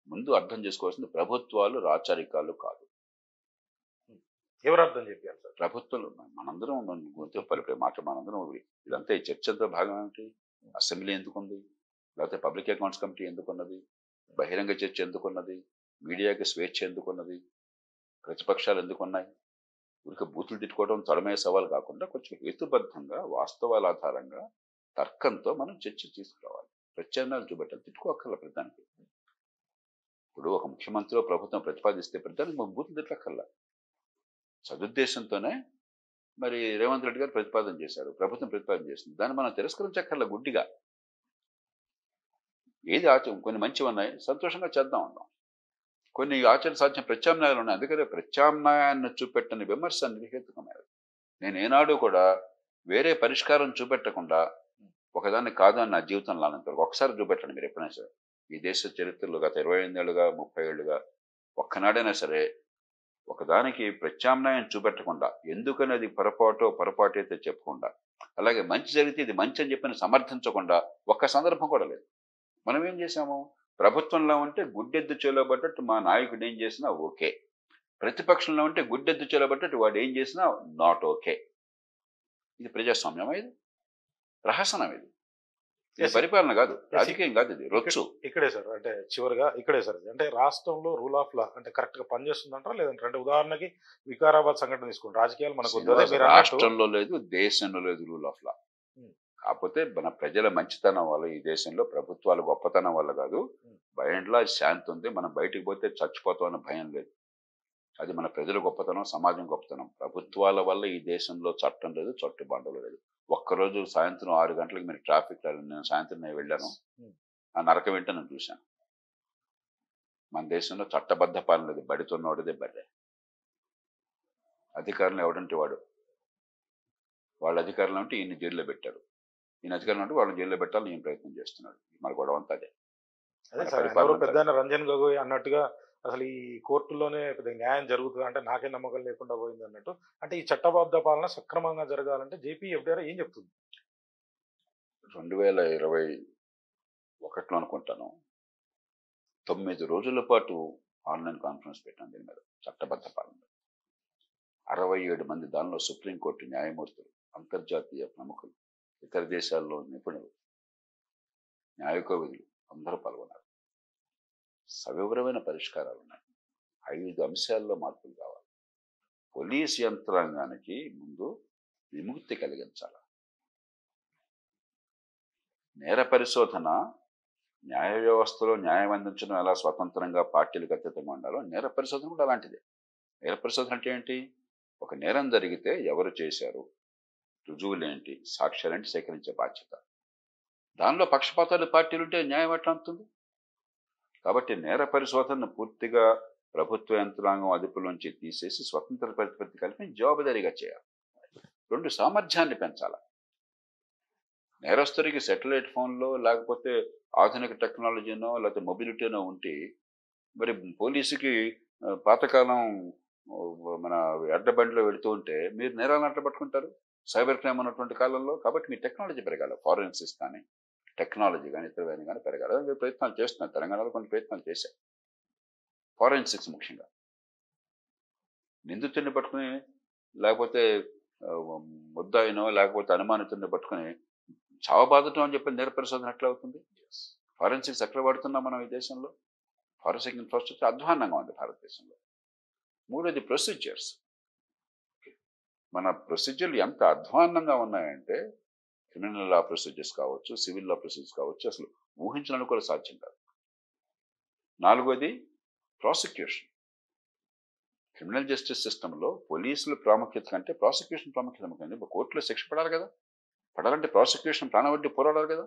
ముందు అర్థం చేసుకోవాల్సింది, ప్రభుత్వాలు రాచరికాలు కాదు. ఎవరు అర్థం చెప్పారు సార్? ప్రభుత్వాలు మనందరం మనందరం ఇదంతా ఈ చర్చంతో భాగం ఏమిటి? అసెంబ్లీ ఎందుకుంది, లేకపోతే పబ్లిక్ అకౌంట్స్ కమిటీ ఎందుకున్నది, బహిరంగ చర్చ ఎందుకున్నది, మీడియాకి స్వేచ్ఛ ఎందుకున్నది, ప్రతిపక్షాలు ఎందుకున్నాయి? ఊరికి బూతులు తిట్టుకోవడం తొడమే సవాల్ కాకుండా కొంచెం హేతుబద్ధంగా, వాస్తవాల ఆధారంగా, తర్కంతో మనం చర్చ తీసుకురావాలి. ప్రత్యామ్నాయాలు చూపెట్టాలి, తిట్టుకోక్కర్ల ప్రధానికి. ఇప్పుడు ఒక ముఖ్యమంత్రి ప్రభుత్వం ప్రతిపాదిస్తే ప్రధానికి మనం బూతులు తిట్టక్కర్లా. సదుద్దేశంతోనే మరి రేవంత్ రెడ్డి గారు ప్రతిపాదన చేశారు, ప్రభుత్వం ప్రతిపాదన చేసింది, దాన్ని మనం తిరస్కరించక్కర్ల గుడ్డిగా. ఏది కొన్ని మంచివి ఉన్నాయి, సంతోషంగా చేద్దాం ఉన్నాం. కొన్ని ఆచరణ సాధ్యం ప్రత్యామ్నాయాలు ఉన్నాయి, అందుకనే ప్రత్యామ్నాయాన్ని చూపెట్టని విమర్శ నిర్హేతుకమైనది. నేను ఏనాడు కూడా వేరే పరిష్కారం చూపెట్టకుండా ఒకదాన్ని కాదు అని నా జీవితంలో అనంతవరకు ఒకసారి చూపెట్టండి మీరు ఎప్పుడైనా సరే. ఈ దేశ చరిత్రలో గత 28 ఏళ్ళుగా 30 ఏళ్ళుగా ఒక్కనాడైనా సరే ఒకదానికి ప్రత్యామ్నాయం చూపెట్టకుండా, ఎందుకనేది పొరపాటు అయితే చెప్పకుండా, అలాగే మంచి జరిగితే ఇది మంచి అని చెప్పని సమర్థించకుండా ఒక్క సందర్భం కూడా లేదు. మనం ఏం చేసాము, ప్రభుత్వంలో ఉంటే గుడ్డెద్దు చేలబడ్డట్టు మా నాయకుడు ఏం చేసినా ఓకే, ప్రతిపక్షంలో ఉంటే గుడ్డెద్దు చేలబడ్డట్టు వాడు ఏం చేసినా నాట్ ఓకే. ఇది ప్రజాస్వామ్యం, ఇది ప్రహసనం, ఇది పరిపాలన కాదు, రాజకీయం కాదు, ఇది రొచ్చు. ఇక్కడే సార్, అంటే చివరిగా ఇక్కడే సార్, అంటే రాష్ట్రంలో రూల్ ఆఫ్ లా అంటే కరెక్ట్ గా పనిచేస్తుందంటారా లేదంటే? అంటే ఉదాహరణకి వికారాబాద్ సంఘటన తీసుకోండి, రాజకీయాలు మనకు రాష్ట్రంలో లేదు, దేశంలో లేదు రూల్ ఆఫ్ లా. కాకపోతే మన ప్రజల మంచితనం వల్ల, ఈ దేశంలో ప్రభుత్వాల గొప్పతనం వల్ల కాదు, బై అండ్ లార్జ్ శాంతి ఉంది. మనం బయటికి పోతే చచ్చిపోతాం అన్న భయం లేదు. అది మన ప్రజల గొప్పతనం, సమాజం గొప్పతనం. ప్రభుత్వాల వల్ల ఈ దేశంలో చట్టం లేదు, చట్టుబాటులు లేదు. ఒక్కరోజు సాయంత్రం 6 గంటలకు మీరు ట్రాఫిక్, నేను సాయంత్రం నేను వెళ్ళాను, ఆ నరకం ఏంటో నేను చూశాను. మన దేశంలో చట్టబద్ధ పాలన లేదు, బడితోన్నోడిదే బర్రె. అధికారులు ఎవడంటే వాడు, వాళ్ళ అధికారులు అంటే ఈయన జైల్లో పెట్టారు, ఈయన అధికారులు అంటే వాళ్ళని జైల్లో పెట్టాలని ఈయన ప్రయత్నం చేస్తున్నాడు. మన గొడవ అంతా అదే. పెద్ద రంజన్ గొగోయ్ అన్నట్టుగా అసలు ఈ కోర్టులోనే న్యాయం జరుగుతుంది అంటే నాకే నమ్మకం లేకుండా పోయింది అన్నట్టు. అంటే ఈ చట్టబద్ధ పాలన సక్రమంగా జరగాలంటే జేపీ FDR ఏం చెప్తుంది? 2021 అనుకుంటాను, 9 రోజుల పాటు ఆన్లైన్ కాన్ఫరెన్స్ పెట్టాను దీని మీద, చట్టబద్ధ పాలన. 67 మంది, దానిలో సుప్రీంకోర్టు న్యాయమూర్తులు, అంతర్జాతీయ ప్రముఖులు, ఇతర దేశాల్లో నిపుణులు, న్యాయకోవిదులు అందరూ పాల్గొన్నారు. సవివరమైన పరిష్కారాలు ఉన్నాయి. 5 అంశాల్లో మార్పులు కావాలి. పోలీస్ యంత్రాంగానికి ముందు విముక్తి కలిగించాలి. నేర పరిశోధన, న్యాయ వ్యవస్థలో న్యాయం అందించడం ఎలా స్వతంత్రంగా పార్టీలకు అతీతంగా ఉండాలో, నేర పరిశోధన కూడా అలాంటిదే. నేర పరిశోధన అంటే ఏంటి? ఒక నేరం జరిగితే ఎవరు చేశారు, రుజువులేంటి, సాక్ష్యాలేంటి సేకరించే బాధ్యత. దానిలో పక్షపాతాలు పార్టీలు ఉంటే న్యాయం ఎట్లా అందుతుంది? కాబట్టి నేర పరిశోధనను పూర్తిగా ప్రభుత్వ యంత్రాంగం అదుపులోంచి తీసేసి స్వతంత్ర ప్రతిపత్తి కల్పించి జవాబుదారీగా చేయాలి. 2 సామర్థ్యాన్ని పెంచాలి. నేరస్తుడికి సెటిలైట్ ఫోన్లో లేకపోతే ఆధునిక టెక్నాలజీనో లేకపోతే మొబిలిటీనో ఉంటే, మరి పోలీసుకి పాతకాలం మన అడ్డబండిలో వెళుతూ ఉంటే మీరు నేరాలను అట్లా పట్టుకుంటారు, సైబర్ క్రైమ్ ఉన్నటువంటి కాలంలో. కాబట్టి మీ టెక్నాలజీ పెరగాలి, ఫారెన్సిక్స్ కానీ టెక్నాలజీ కానీ ఇతరమైన కానీ పెరగాలి. అదే ప్రయత్నాలు చేస్తున్నారు. తెలంగాణలో కొన్ని ప్రయత్నాలు చేశారు. ఫారెన్సిక్స్ ముఖ్యంగా నిందితుడిని పట్టుకుని లేకపోతే ముద్దాయినో లేకపోతే అనుమానితుడిని పట్టుకుని చావబాదటం అని చెప్పి నేర పరిశోధన ఎట్లా అవుతుంది? ఫారెన్సిక్స్ ఎక్కడ వాడుతున్నాం మనం ఈ దేశంలో? ఫారెన్సిక్ ఇన్ఫ్రాస్ట్రక్చర్ అధ్వాన్నంగా ఉంది భారతదేశంలో. మూడోది ప్రొసీజర్స్. మన ప్రొసీజర్లు ఎంత అధ్వాన్నంగా ఉన్నాయంటే క్రిమినల్ లా ప్రొసీజర్స్ కావచ్చు, సివిల్ లా ప్రొసీజర్స్ కావచ్చు, అసలు ఊహించడానికి కూడా సాధ్యం కాదు. నాలుగోది ప్రాసిక్యూషన్. క్రిమినల్ జస్టిస్ సిస్టంలో పోలీసుల ప్రాముఖ్యత కంటే ప్రాసిక్యూషన్ ప్రాముఖ్యత ముఖ్యం. ఇప్పుడు కోర్టులో శిక్ష పడాలి కదా, పడాలంటే ప్రాసిక్యూషన్ ప్రాణవడ్డీ పోరాడాలి కదా.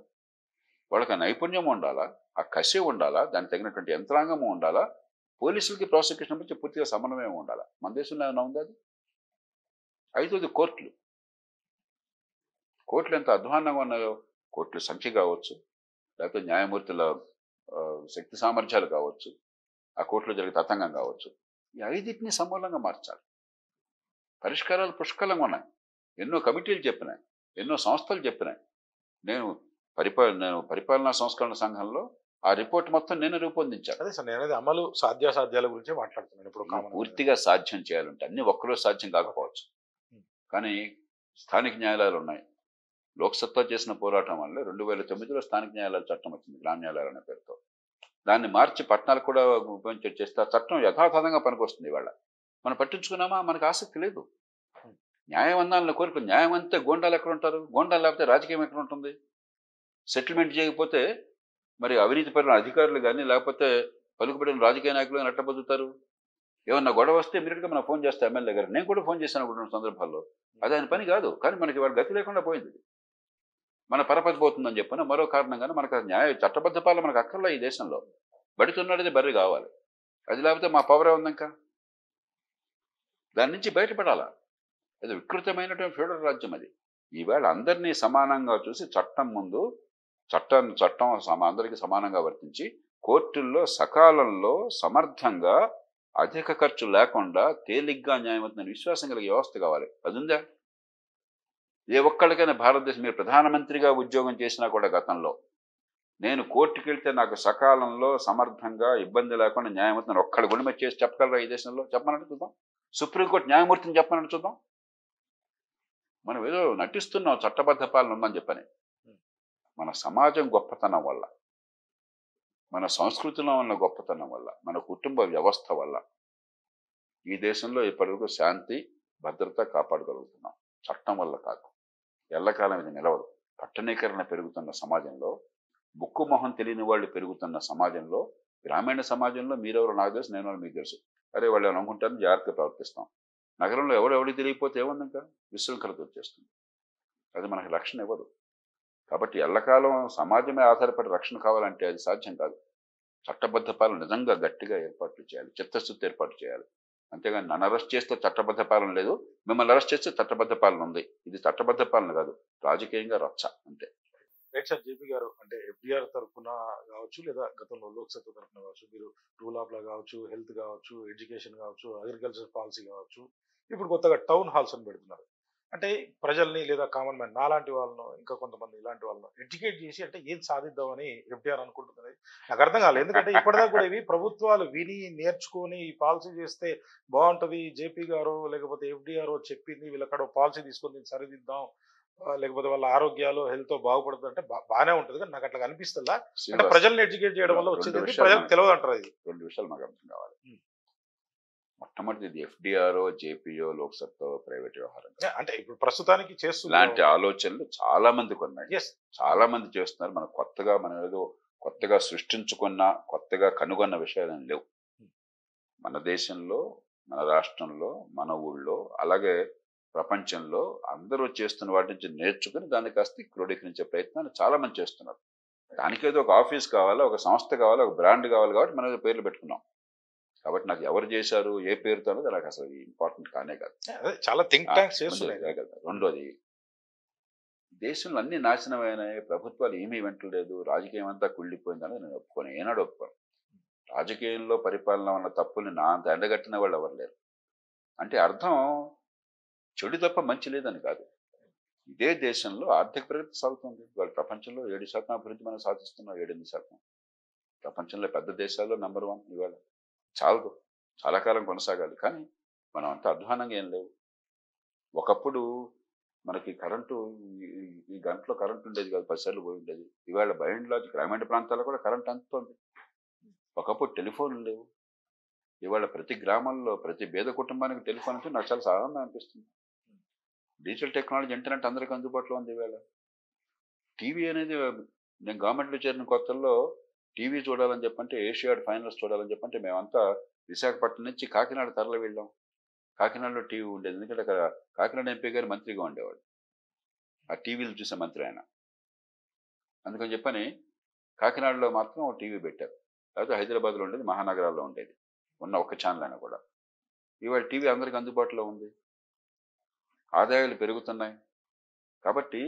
వాళ్ళకి ఆ నైపుణ్యం ఉండాలా, ఆ కసి ఉండాలా, దానికి తగినటువంటి యంత్రాంగము ఉండాలా, పోలీసులకి ప్రాసిక్యూషన్ మధ్య పూర్తిగా సమన్వయం ఉండాలా. మన దేశంలో ఏమైనా ఉందా అది? ఐదోది కోర్టులు. కోర్టులు ఎంత అధ్వాన్నంగా ఉన్నాయో, కోర్టుల సంఖ్య కావచ్చు, లేకపోతే న్యాయమూర్తుల శక్తి సామర్థ్యాలు కావచ్చు, ఆ కోర్టులో జరిగే తతంగం కావచ్చు, ఈ ఐదింటిని సమూలంగా మార్చాలి. పరిష్కారాలు పుష్కలంగా ఉన్నాయి. ఎన్నో కమిటీలు చెప్పినాయి, ఎన్నో సంస్థలు చెప్పినాయి. నేను పరిపాలనా సంస్కరణ సంఘంలో ఆ రిపోర్ట్ మొత్తం నేను రూపొందించాను. అదే సార్, నేను అమలు సాధ్యాసాధ్యాల గురించి మాట్లాడుతున్నాను. ఇప్పుడు పూర్తిగా సాధ్యం చేయాలంటే అన్ని ఒక్కరోజు సాధ్యం కాకపోవచ్చు, కానీ స్థానిక న్యాయాలయాలు ఉన్నాయి. లోక్సత్తా చేసిన పోరాటం వల్ల 2009లో స్థానిక న్యాయాలయాల చట్టం వచ్చింది, గ్రామ న్యాయాలయాలు అనే పేరుతో. దాన్ని మార్చి పట్టణాలకు కూడా ఉపయోగించి చేస్తే ఆ చట్టం యథాతథంగా పనికొస్తుంది. ఇవాళ మనం పట్టించుకున్నామా? మనకు ఆసక్తి లేదు. న్యాయం అన్నాళ్ళని కోరిక. న్యాయం అంతే గోండాలు ఎక్కడ ఉంటారు? గోండాలు లేకపోతే రాజకీయం ఎక్కడ ఉంటుంది? సెటిల్మెంట్ చేయకపోతే మరి అవినీతిపరుల అధికారులు కానీ లేకపోతే పలుకుబడిన రాజకీయ నాయకులు కానీ ఎట్లా బతుకుతారు? ఏమన్నా గొడవ వస్తే ఇమీడియట్గా మనం ఫోన్ చేస్తాం ఎమ్మెల్యే గారు. నేను కూడా ఫోన్ చేశాను కొన్ని సందర్భాల్లో. అది ఆయన పని కాదు, కానీ మనకి వాళ్ళ గతి లేకుండా పోయింది. మన పరపతి పోతుందని చెప్పిన మరో కారణంగానే మనకు న్యాయ చట్టబద్ధ పాలన మనకు అక్కర్లా. ఈ దేశంలో బడితున్నది బర్రె కావాలి. అది లేకపోతే మా పవరే ఉంది. ఇంకా దాని నుంచి బయటపడాలా. అది వికృతమైనటువంటి ఫెడరల్ రాజ్యం. అది ఈవేళ అందరినీ సమానంగా చూసి చట్టం ముందు చట్టం అందరికీ సమానంగా వర్తించి కోర్టుల్లో సకాలంలో సమర్థంగా అధిక ఖర్చు లేకుండా తేలిగ్గా న్యాయమవుతుందని విశ్వాసం కలిగే వ్యవస్థ కావాలి. అది ఉందా? ఏ ఒక్కళ్ళకైనా భారతదేశం, మీరు ప్రధానమంత్రిగా ఉద్యోగం చేసినా కూడా గతంలో నేను కోర్టుకి వెళ్తే నాకు సకాలంలో సమర్థంగా ఇబ్బంది లేకుండా న్యాయమూర్తిని ఒక్కళ్ళు గుణమే చేసి చెప్పగలరా ఈ దేశంలో? చెప్పమని చూద్దాం. సుప్రీంకోర్టు న్యాయమూర్తిని చెప్పమని చూద్దాం. మనం ఏదో నటిస్తున్నాం చట్టబద్ధ పాలన ఉందని చెప్పని. మన సమాజం గొప్పతనం వల్ల, మన సంస్కృతిలో ఉన్న గొప్పతనం వల్ల, మన కుటుంబ వ్యవస్థ వల్ల ఈ దేశంలో ఇప్పటివరకు శాంతి భద్రత కాపాడగలుగుతున్నాం. చట్టం వల్ల కాదు. ఎల్లకాలం ఇది నిలవదు. పట్టణీకరణ పెరుగుతున్న సమాజంలో, ముక్కు మొహం తెలియని వాళ్ళు పెరుగుతున్న సమాజంలో, గ్రామీణ సమాజంలో మీరెవరు నాకు తెలుసు, నేను మీకు తెలుసు. అరే వాళ్ళు అనుకుంటాను, జాగ్రత్తగా ప్రవర్తిస్తాం. నగరంలో ఎవరికి తెలియకపోతే ఏముంది? ఇంకా విశృంఖలత వచ్చేస్తుంది. అది మనకి రక్షణ ఇవ్వదు. కాబట్టి ఎల్లకాలం సమాజమే ఆధారపడి రక్షణ కావాలంటే అది సాధ్యం కాదు. చట్టబద్ధ పాలన నిజంగా గట్టిగా ఏర్పాట్లు చేయాలి, చిత్తశుద్ధి ఏర్పాటు చేయాలి. అంతేగాని నన్ను అరెస్ట్ చేస్తే చట్టబద్ధ పాలన లేదు, మిమ్మల్ని అరెస్ట్ చేస్తే చట్టబద్ధ పాలన ఉంది. ఇది చట్టబద్ధ పాలన కాదు, రాజకీయంగా రచ్చ అంతే. Right sir. జేపీ గారు, అంటే ఎఫ్డీఆర్ తరఫున కావచ్చు, లేదా గతంలో లోక్సత్తా తరఫున కావచ్చు, మీరు రూల్ ఆఫ్ లా కావచ్చు, హెల్త్ కావచ్చు, ఎడ్యుకేషన్ కావచ్చు, అగ్రికల్చర్ పాలసీ కావచ్చు, ఇప్పుడు కొత్తగా టౌన్ హాల్స్ అని పెడుతున్నారు. అంటే ప్రజల్ని లేదా కామన్ మ్యాన్ నాలాంటి వాళ్ళను, ఇంకా కొంతమంది ఇలాంటి వాళ్ళను ఎడ్యుకేట్ చేసి అంటే ఏం సాధిద్దామని ఎఫ్డీఆర్ అనుకుంటున్నది నాకు అర్థం కాలేదు. ఎందుకంటే ఇప్పటిదాకా కూడా ఇవి ప్రభుత్వాలు విని నేర్చుకొని ఈ పాలసీ చేస్తే బాగుంటుంది, జేపీ గారు లేకపోతే ఎఫ్డీఆర్ చెప్పింది, వీళ్ళక్కడ పాలసీ తీసుకొని దీన్ని సరిదిద్దాం, లేకపోతే వాళ్ళ ఆరోగ్యాలు హెల్త్ బాగుపడుతుంది అంటే బాగానే ఉంటుంది. కానీ నాకు అట్లా అనిపిస్తుందా? అంటే ప్రజల్ని ఎడ్యుకేట్ చేయడం వల్ల వచ్చేది ప్రజలకు తెలియదు అంటారు. ఇది రెండు విషయాలు మాకు అర్థం కావాలి. మొట్టమొదటి ఇది ఎఫ్డీఆర్, జేపీఓ, లోక్సత్తా ప్రైవేట్ వ్యవహారం. అంటే ఇప్పుడు ప్రస్తుతానికి చేస్తున్న ఇలాంటి ఆలోచనలు చాలా మందికి ఉన్నాయి, చాలా మంది చేస్తున్నారు. మనం ఏదో కొత్తగా సృష్టించుకున్న, కొత్తగా కనుగొన్న విషయాలు లేవు. మన దేశంలో, మన రాష్ట్రంలో, మన ఊళ్ళో, అలాగే ప్రపంచంలో అందరూ చేస్తున్న వాటి నుంచి నేర్చుకుని దాన్ని కాస్త క్రోడీకరించే ప్రయత్నాన్ని చాలా మంది చేస్తున్నారు. దానికేదో ఒక ఆఫీస్ కావాలా, ఒక సంస్థ కావాలా, ఒక బ్రాండ్ కావాలి, కాబట్టి మనం పేర్లు పెట్టుకున్నాం. కాబట్టి నాకు ఎవరు చేశారు, ఏ పేరుతో అనేది నాకు అసలు ఇంపార్టెంట్ కానే కాదు. చాలా థింక్ ట్యాంక్స్ చేస్తున్నాయి. రెండోది, దేశంలో అన్ని నాశనమైనాయి, ప్రభుత్వాలు ఏమీ వెంటలేదు, రాజకీయం అంతా కుళ్ళిపోయిందని నేను ఒప్పుకోను, ఏనాడు ఒప్పుకోను. రాజకీయంలో పరిపాలన ఉన్న తప్పుల్ని నా అంత ఎండగట్టిన వాళ్ళు ఎవరు లేరు. అంటే అర్థం చెడు తప్ప మంచి లేదని కాదు. ఇదే దేశంలో ఆర్థిక ప్రగతి సాగుతుంది. ఇవాళ ప్రపంచంలో 7% అభివృద్ధి మనం సాధిస్తున్నాం, 7-8%. ప్రపంచంలో పెద్ద దేశాల్లో నెంబర్ 1 ఇవాళ. చాలదు, చాలా కాలం కొనసాగాలి. కానీ మనం అంత అధ్వానంగా ఏం లేవు. ఒకప్పుడు మనకి కరెంటు ఈ గంటలో కరెంటు ఉండేది కాదు, 10 సార్లు పోయి ఉండేది. ఇవాళ బై అండ్ లార్జ్ గ్రామీణ ప్రాంతాల్లో కూడా కరెంట్ అందుతోంది. ఒకప్పుడు టెలిఫోన్లు లేవు. ఇవాళ ప్రతి గ్రామంలో ప్రతి పేద కుటుంబానికి టెలిఫోన్ అంటే నాకు చాలా ఆనందం అనిపిస్తుంది. డిజిటల్ టెక్నాలజీ, ఇంటర్నెట్ అందరికీ అందుబాటులో ఉంది. ఇవాళ టీవీ అనేది, నేను గవర్నమెంట్లో చేరిన కొత్తల్లో టీవీ చూడాలని చెప్పంటే, ఏషియాడ్ ఫైనల్స్ చూడాలని చెప్పంటే మేమంతా విశాఖపట్నం నుంచి కాకినాడ తరలి వెళ్ళాం. కాకినాడలో టీవీ ఉండేది, ఎందుకంటే అక్కడ కాకినాడ ఎంపీ గారు మంత్రిగా ఉండేవాడు, ఆ టీవీలు చూసే మంత్రి ఆయన. అందుకని చెప్పని కాకినాడలో మాత్రం టీవీ పెట్టారు. లేకపోతే హైదరాబాద్లో ఉండేది, మహానగరాల్లో ఉండేది, ఉన్న ఒక్క ఛానల్ అయినా కూడా. ఇవాళ టీవీ అందరికీ అందుబాటులో ఉంది, ఆదాయాలు పెరుగుతున్నాయి. కాబట్టి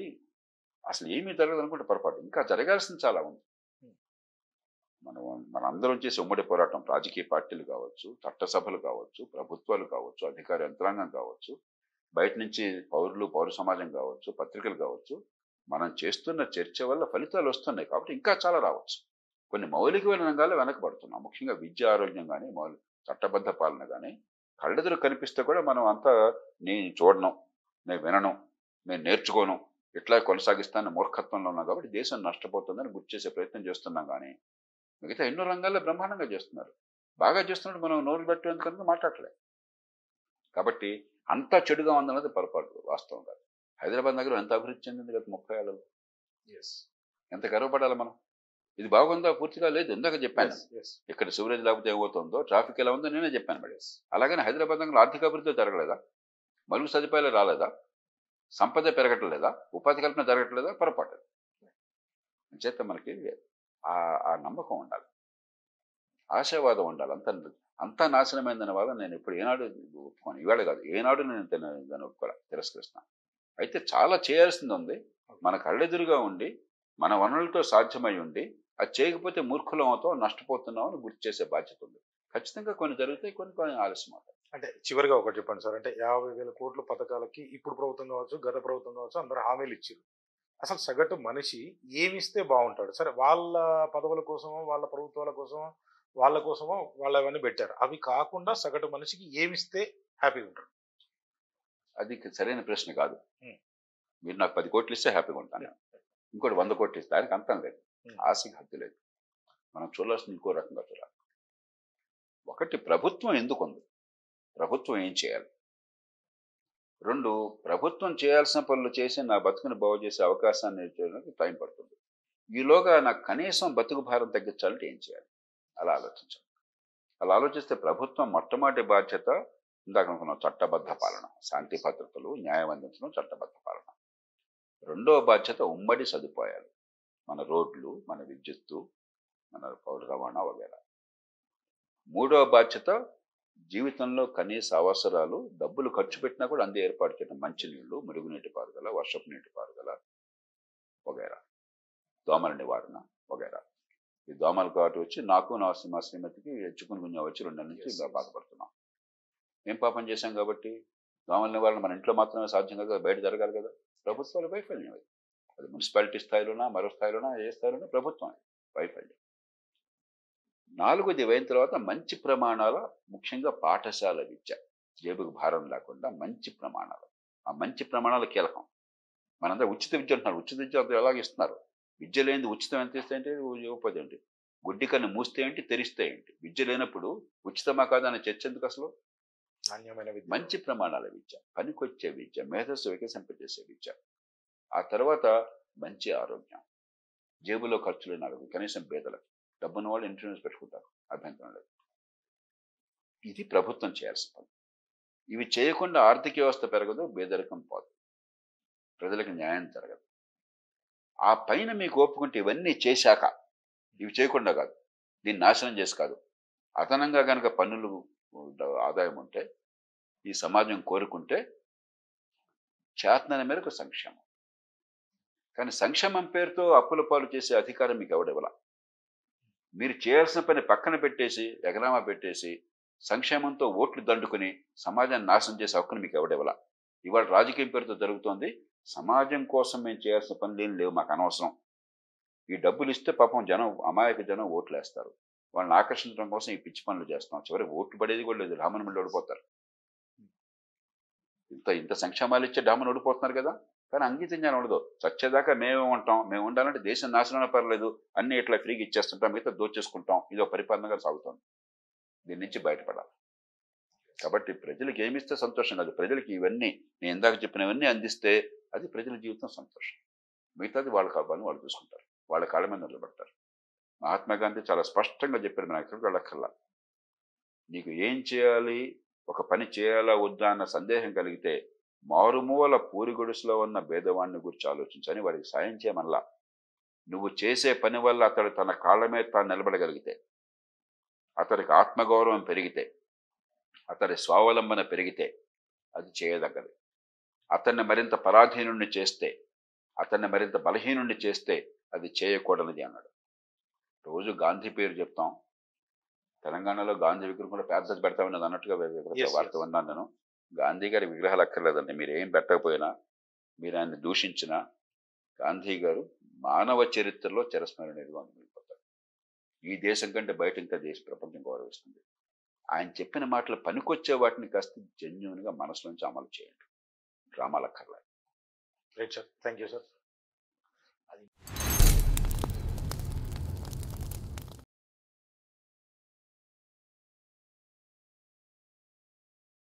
అసలు ఏమీ జరగదు అనుకుంటే పొరపాటు. ఇంకా జరగాల్సింది చాలా ఉంది. మనందరం చేసే ఉమ్మడి పోరాటం, రాజకీయ పార్టీలు కావచ్చు, చట్టసభలు కావచ్చు, ప్రభుత్వాలు కావచ్చు, అధికార యంత్రాంగం కావచ్చు, బయట నుంచి పౌరులు, పౌర సమాజం కావచ్చు, పత్రికలు కావచ్చు, మనం చేస్తున్న చర్చ వల్ల ఫలితాలు వస్తున్నాయి. కాబట్టి ఇంకా చాలా రావచ్చు. కొన్ని మౌలికమైన రంగాల్లో వెనకబడుతున్నాం, ముఖ్యంగా విద్య, ఆరోగ్యం కానీ, చట్టబద్ధ పాలన కానీ. కళ్ళెదురు కనిపిస్తే కూడా మనం అంతా నేను చూడను, నేను వినను, నేను నేర్చుకోను, ఇట్లా కొనసాగిస్తాను మూర్ఖత్వంలో ఉన్నాం. కాబట్టి దేశం నష్టపోతుందని గుర్తు చేసే ప్రయత్నం చేస్తున్నాం. కానీ మిగతా ఎన్నో రంగాల్లో బ్రహ్మాండంగా చేస్తున్నారు. బాగా చేస్తున్నట్టు మనం నోరు పెట్టేందుకు మాట్లాడలేదు. కాబట్టి అంతా చెడుగా ఉందన్నది పొరపాటు, వాస్తవం కాదు. హైదరాబాద్ నగరం ఎంత అభివృద్ధి చెందింది గత 30 ఏళ్లలో. ఎంత గర్వపడాలి మనం. ఇది బాగుందా? పూర్తిగా లేదు. ఇందాక చెప్పాను, ఇక్కడ సివరేజ్ లేకపోతే ఏమవుతుందో, ట్రాఫిక్ ఎలా ఉందో నేనే చెప్పాను. మరి అలాగని హైదరాబాద్ నగరంలో ఆర్థిక అభివృద్ధి జరగలేదా? మరుగు సదుపాయాలు రాలేదా? సంపద పెరగట్లేదా? ఉపాధి కల్పన జరగట్లేదా? పొరపాటు. చేత మనకి ఆ నమ్మకం ఉండాలి, ఆశావాదం ఉండాలి. అంతా నాశనమైందనే వాదన నేను ఇప్పుడు ఏనాడు ఒప్పుకోను. ఇవాళ కాదు, ఏనాడు నేను దాన్ని ఒప్పుకోలే, తిరస్కరిస్తాను. అయితే చాలా చేయాల్సింది ఉంది. మన కళ్ళెదురుగా ఉండి, మన వనరులతో సాధ్యమై ఉండి, అది చేయకపోతే మూర్ఖులం అవుతాం, నష్టపోతున్నాం అని గుర్తు చేసే బాధ్యత ఉంది. ఖచ్చితంగా కొన్ని జరుగుతాయి, కొన్ని ఆలస్యం అవుతాయి. అంటే చివరిగా ఒకటి చెప్పండి సార్. అంటే 50,000 కోట్ల పథకాలకి ఇప్పుడు ప్రభుత్వం కావచ్చు, గత ప్రభుత్వం కావచ్చు, అందరూ హామీలు ఇచ్చారు. అసలు సగటు మనిషి ఏమిస్తే బాగుంటాడు? సరే, వాళ్ళ పదవుల కోసమో, వాళ్ళ ప్రభుత్వాల కోసమో, వాళ్ళ కోసమో వాళ్ళు అవన్నీ పెట్టారు. అవి కాకుండా సగటు మనిషికి ఏమిస్తే హ్యాపీగా ఉంటాడు? అది సరైన ప్రశ్న కాదు. మీరు నాకు 10 కోట్లు ఇస్తే హ్యాపీగా ఉంటాను, ఇంకోటి 100 కోట్లు ఇస్తే దానికి అంతం లేదు. ఆశకి హద్దు లేదు. మనం చూడాల్సింది ఇంకో రకంగా చూడాలి. ఒకటి, ప్రభుత్వం ఎందుకుంది, ప్రభుత్వం ఏం చేయాలి. 2, ప్రభుత్వం చేయాల్సిన పనులు చేసి నా బతుకుని బాగు చేసే అవకాశాన్ని ఇచ్చేందుకు టైం పడుతుంది. ఈలోగా నాకు కనీసం బతుకు భారం తగ్గించాలంటే ఏం చేయాలి, అలా ఆలోచించాలి. అలా ఆలోచిస్తే ప్రభుత్వం మొట్టమొదటి బాధ్యత ఇందాక అనుకున్నాం, చట్టబద్ధ పాలన, శాంతి భద్రతలు, న్యాయం అందించడం, చట్టబద్ధ పాలన. రెండవ బాధ్యత ఉమ్మడి సదుపాయాలు, మన రోడ్లు, మన విద్యుత్తు, మన పౌర రవాణా వగేరా. మూడవ బాధ్యత జీవితంలో కనీస అవసరాలు, డబ్బులు ఖర్చు పెట్టినా కూడా అందే ఏర్పాటు చేయడం, మంచినీళ్ళు, మురుగునీటి పారుదల, వర్షపు నీటి పారుదల వగేరా, దోమల నివారణ వగేరా. ఈ దోమల కాటు వచ్చి నాకు, మా శ్రీమతికి చికున్ గున్యా వచ్చి 2 నెలల నుంచి బాధపడుతున్నాం. ఏం పాపం చేశాం కాబట్టి? దోమల నివారణ మన ఇంట్లో మాత్రమే సాధ్యం కదా, బయట జరగాలి కదా. ప్రభుత్వాల వైఫల్యం అది మున్సిపాలిటీ స్థాయిలోనా, మరో స్థాయిలోనా, ఏ స్థాయిలోనా ప్రభుత్వం వైఫల్యం. 4ది అయిన తర్వాత మంచి ప్రమాణాల, ముఖ్యంగా పాఠశాల విద్య, జేబుకు భారం లేకుండా మంచి ప్రమాణాలు. ఆ మంచి ప్రమాణాలు కీలకం. మనందరూ ఉచిత విద్య అంటున్నారు. ఉచిత విద్య ఎలాగ ఇస్తున్నారు? విద్య లేనిది ఉచితం ఎంత ఇస్తే ఏంటి, ఇవ్వకపోతే ఏంటి? గుడ్డి కన్ను మూస్తే ఏంటి, తెరిస్తే ఏంటి? విద్య లేనప్పుడు ఉచితమా కాదనే చర్చ ఎందుకు అసలు? నాణ్యమైన విద్య, మంచి ప్రమాణాల విద్య, పనికొచ్చే విద్య, మేధస్సు వికసింపజేసే విద్య. ఆ తర్వాత మంచి ఆరోగ్యం, జేబులో ఖర్చులు నలుగురు, కనీసం పేదలకు. డబ్బున్న వాళ్ళు ఇన్సూరెన్స్ పెట్టుకుంటారు, అభ్యంతరం లేదు. ఇది ప్రభుత్వం చేయాల్సిన పని. ఇవి చేయకుండా ఆర్థిక వ్యవస్థ పెరగదు, పేదరికం పోదు, ప్రజలకు న్యాయం జరగదు. ఆ పైన మీకు ఒప్పుకుంటే ఇవన్నీ చేశాక, ఇవి చేయకుండా కాదు, దీన్ని నాశనం చేసి కాదు, అదనంగా కనుక పన్నులు ఆదాయం ఉంటే, ఈ సమాజం కోరుకుంటే చేతనైన మేరకు సంక్షేమం. కానీ సంక్షేమం పేరుతో అప్పుల పాలు చేసే అధికారం మీకు ఎవడెవలా? మీరు చేయాల్సిన పని పక్కన పెట్టేసి, ఎగరామా పెట్టేసి, సంక్షేమంతో ఓట్లు దండుకుని సమాజాన్ని నాశనం చేసే హక్కును మీకు ఎవడెవలా? ఇవాళ రాజకీయం పేరుతో జరుగుతోంది. సమాజం కోసం మేము చేయాల్సిన పనులు ఏం లేవు, మాకు అనవసరం. ఈ డబ్బులు ఇస్తే పాపం జనం, అమాయక జనం ఓట్లు వేస్తారు. వాళ్ళని ఆకర్షించడం కోసం ఈ పిచ్చి పనులు చేస్తాం. చివరికి ఓట్లు పడేది కూడా లేదు, డామన్ ఓడిపోతారు. ఇంత సంక్షేమాలు ఇచ్చే డామన్ ఓడిపోతున్నారు కదా. కానీ అంగీతం జ్ఞానం ఉండదు. చచ్చేదాకా మేమే ఉంటాం, మేము ఉండాలంటే దేశం నాశనం పర్లేదు, అన్ని ఇట్లా ఫ్రీగా ఇచ్చేస్తుంటాం, మిగతా దోచేసుకుంటాం. ఇదో పరిపాలనగా సాగుతుంది. దీని నుంచి బయటపడాలి. కాబట్టి ప్రజలకు ఏమిస్తే సంతోషం కాదు, ప్రజలకి ఇవన్నీ నేను ఇందాక చెప్పినవన్నీ అందిస్తే అది ప్రజల జీవితం సంతోషం. మిగతాది వాళ్ళ కావాలని వాళ్ళు చూసుకుంటారు, వాళ్ళ కాళ్ళ మీద నిలబడతారు. మహాత్మా గాంధీ చాలా స్పష్టంగా చెప్పారు, నాకు ఎక్కడికి వెళ్ళక్కర్లా, నీకు ఏం చేయాలి, ఒక పని చేయాలా వద్దా అన్న సందేహం కలిగితే మారుమూల పూరి గుడిసెలో ఉన్న భేదవాడిని గురించి ఆలోచించని వాడికి సాయం చేయమల్లా. నువ్వు చేసే పని వల్ల అతడు తన కాళ్ళ మీద తాను నిలబడగలిగితే, అతడికి ఆత్మగౌరవం పెరిగితే, అతడి స్వావలంబన పెరిగితే అది చేయదగ్గది. అతన్ని మరింత పరాధీనుణ్ణి చేస్తే, అతన్ని మరింత బలహీనుణ్ణి చేస్తే అది చేయకూడనిది అన్నాడు. రోజు గాంధీ పేరు చెప్తాం, తెలంగాణలో గాంధీ విగ్రహం కూడా పెద్దది పెడతామన్నది అన్నట్టుగా వార్త విన్నాను నేను. గాంధీ గారి విగ్రహాలు అక్కర్లేదండి, మీరు ఏం పెట్టకపోయినా, మీరు ఆయన్ని దూషించినా గాంధీ గారు మానవ చరిత్రలో చిరస్మరణీయులుగా మిగిలిపోతారు. ఈ దేశం కంటే బయట ఇంకా ప్రపంచం గౌరవిస్తుంది. ఆయన చెప్పిన మాటలు పనికొచ్చే వాటిని కాస్త జెన్యూన్గా మనసులోంచి అమలు చేయండి, డ్రామాలు అక్కర్లేదు. Right sir, thank you sir.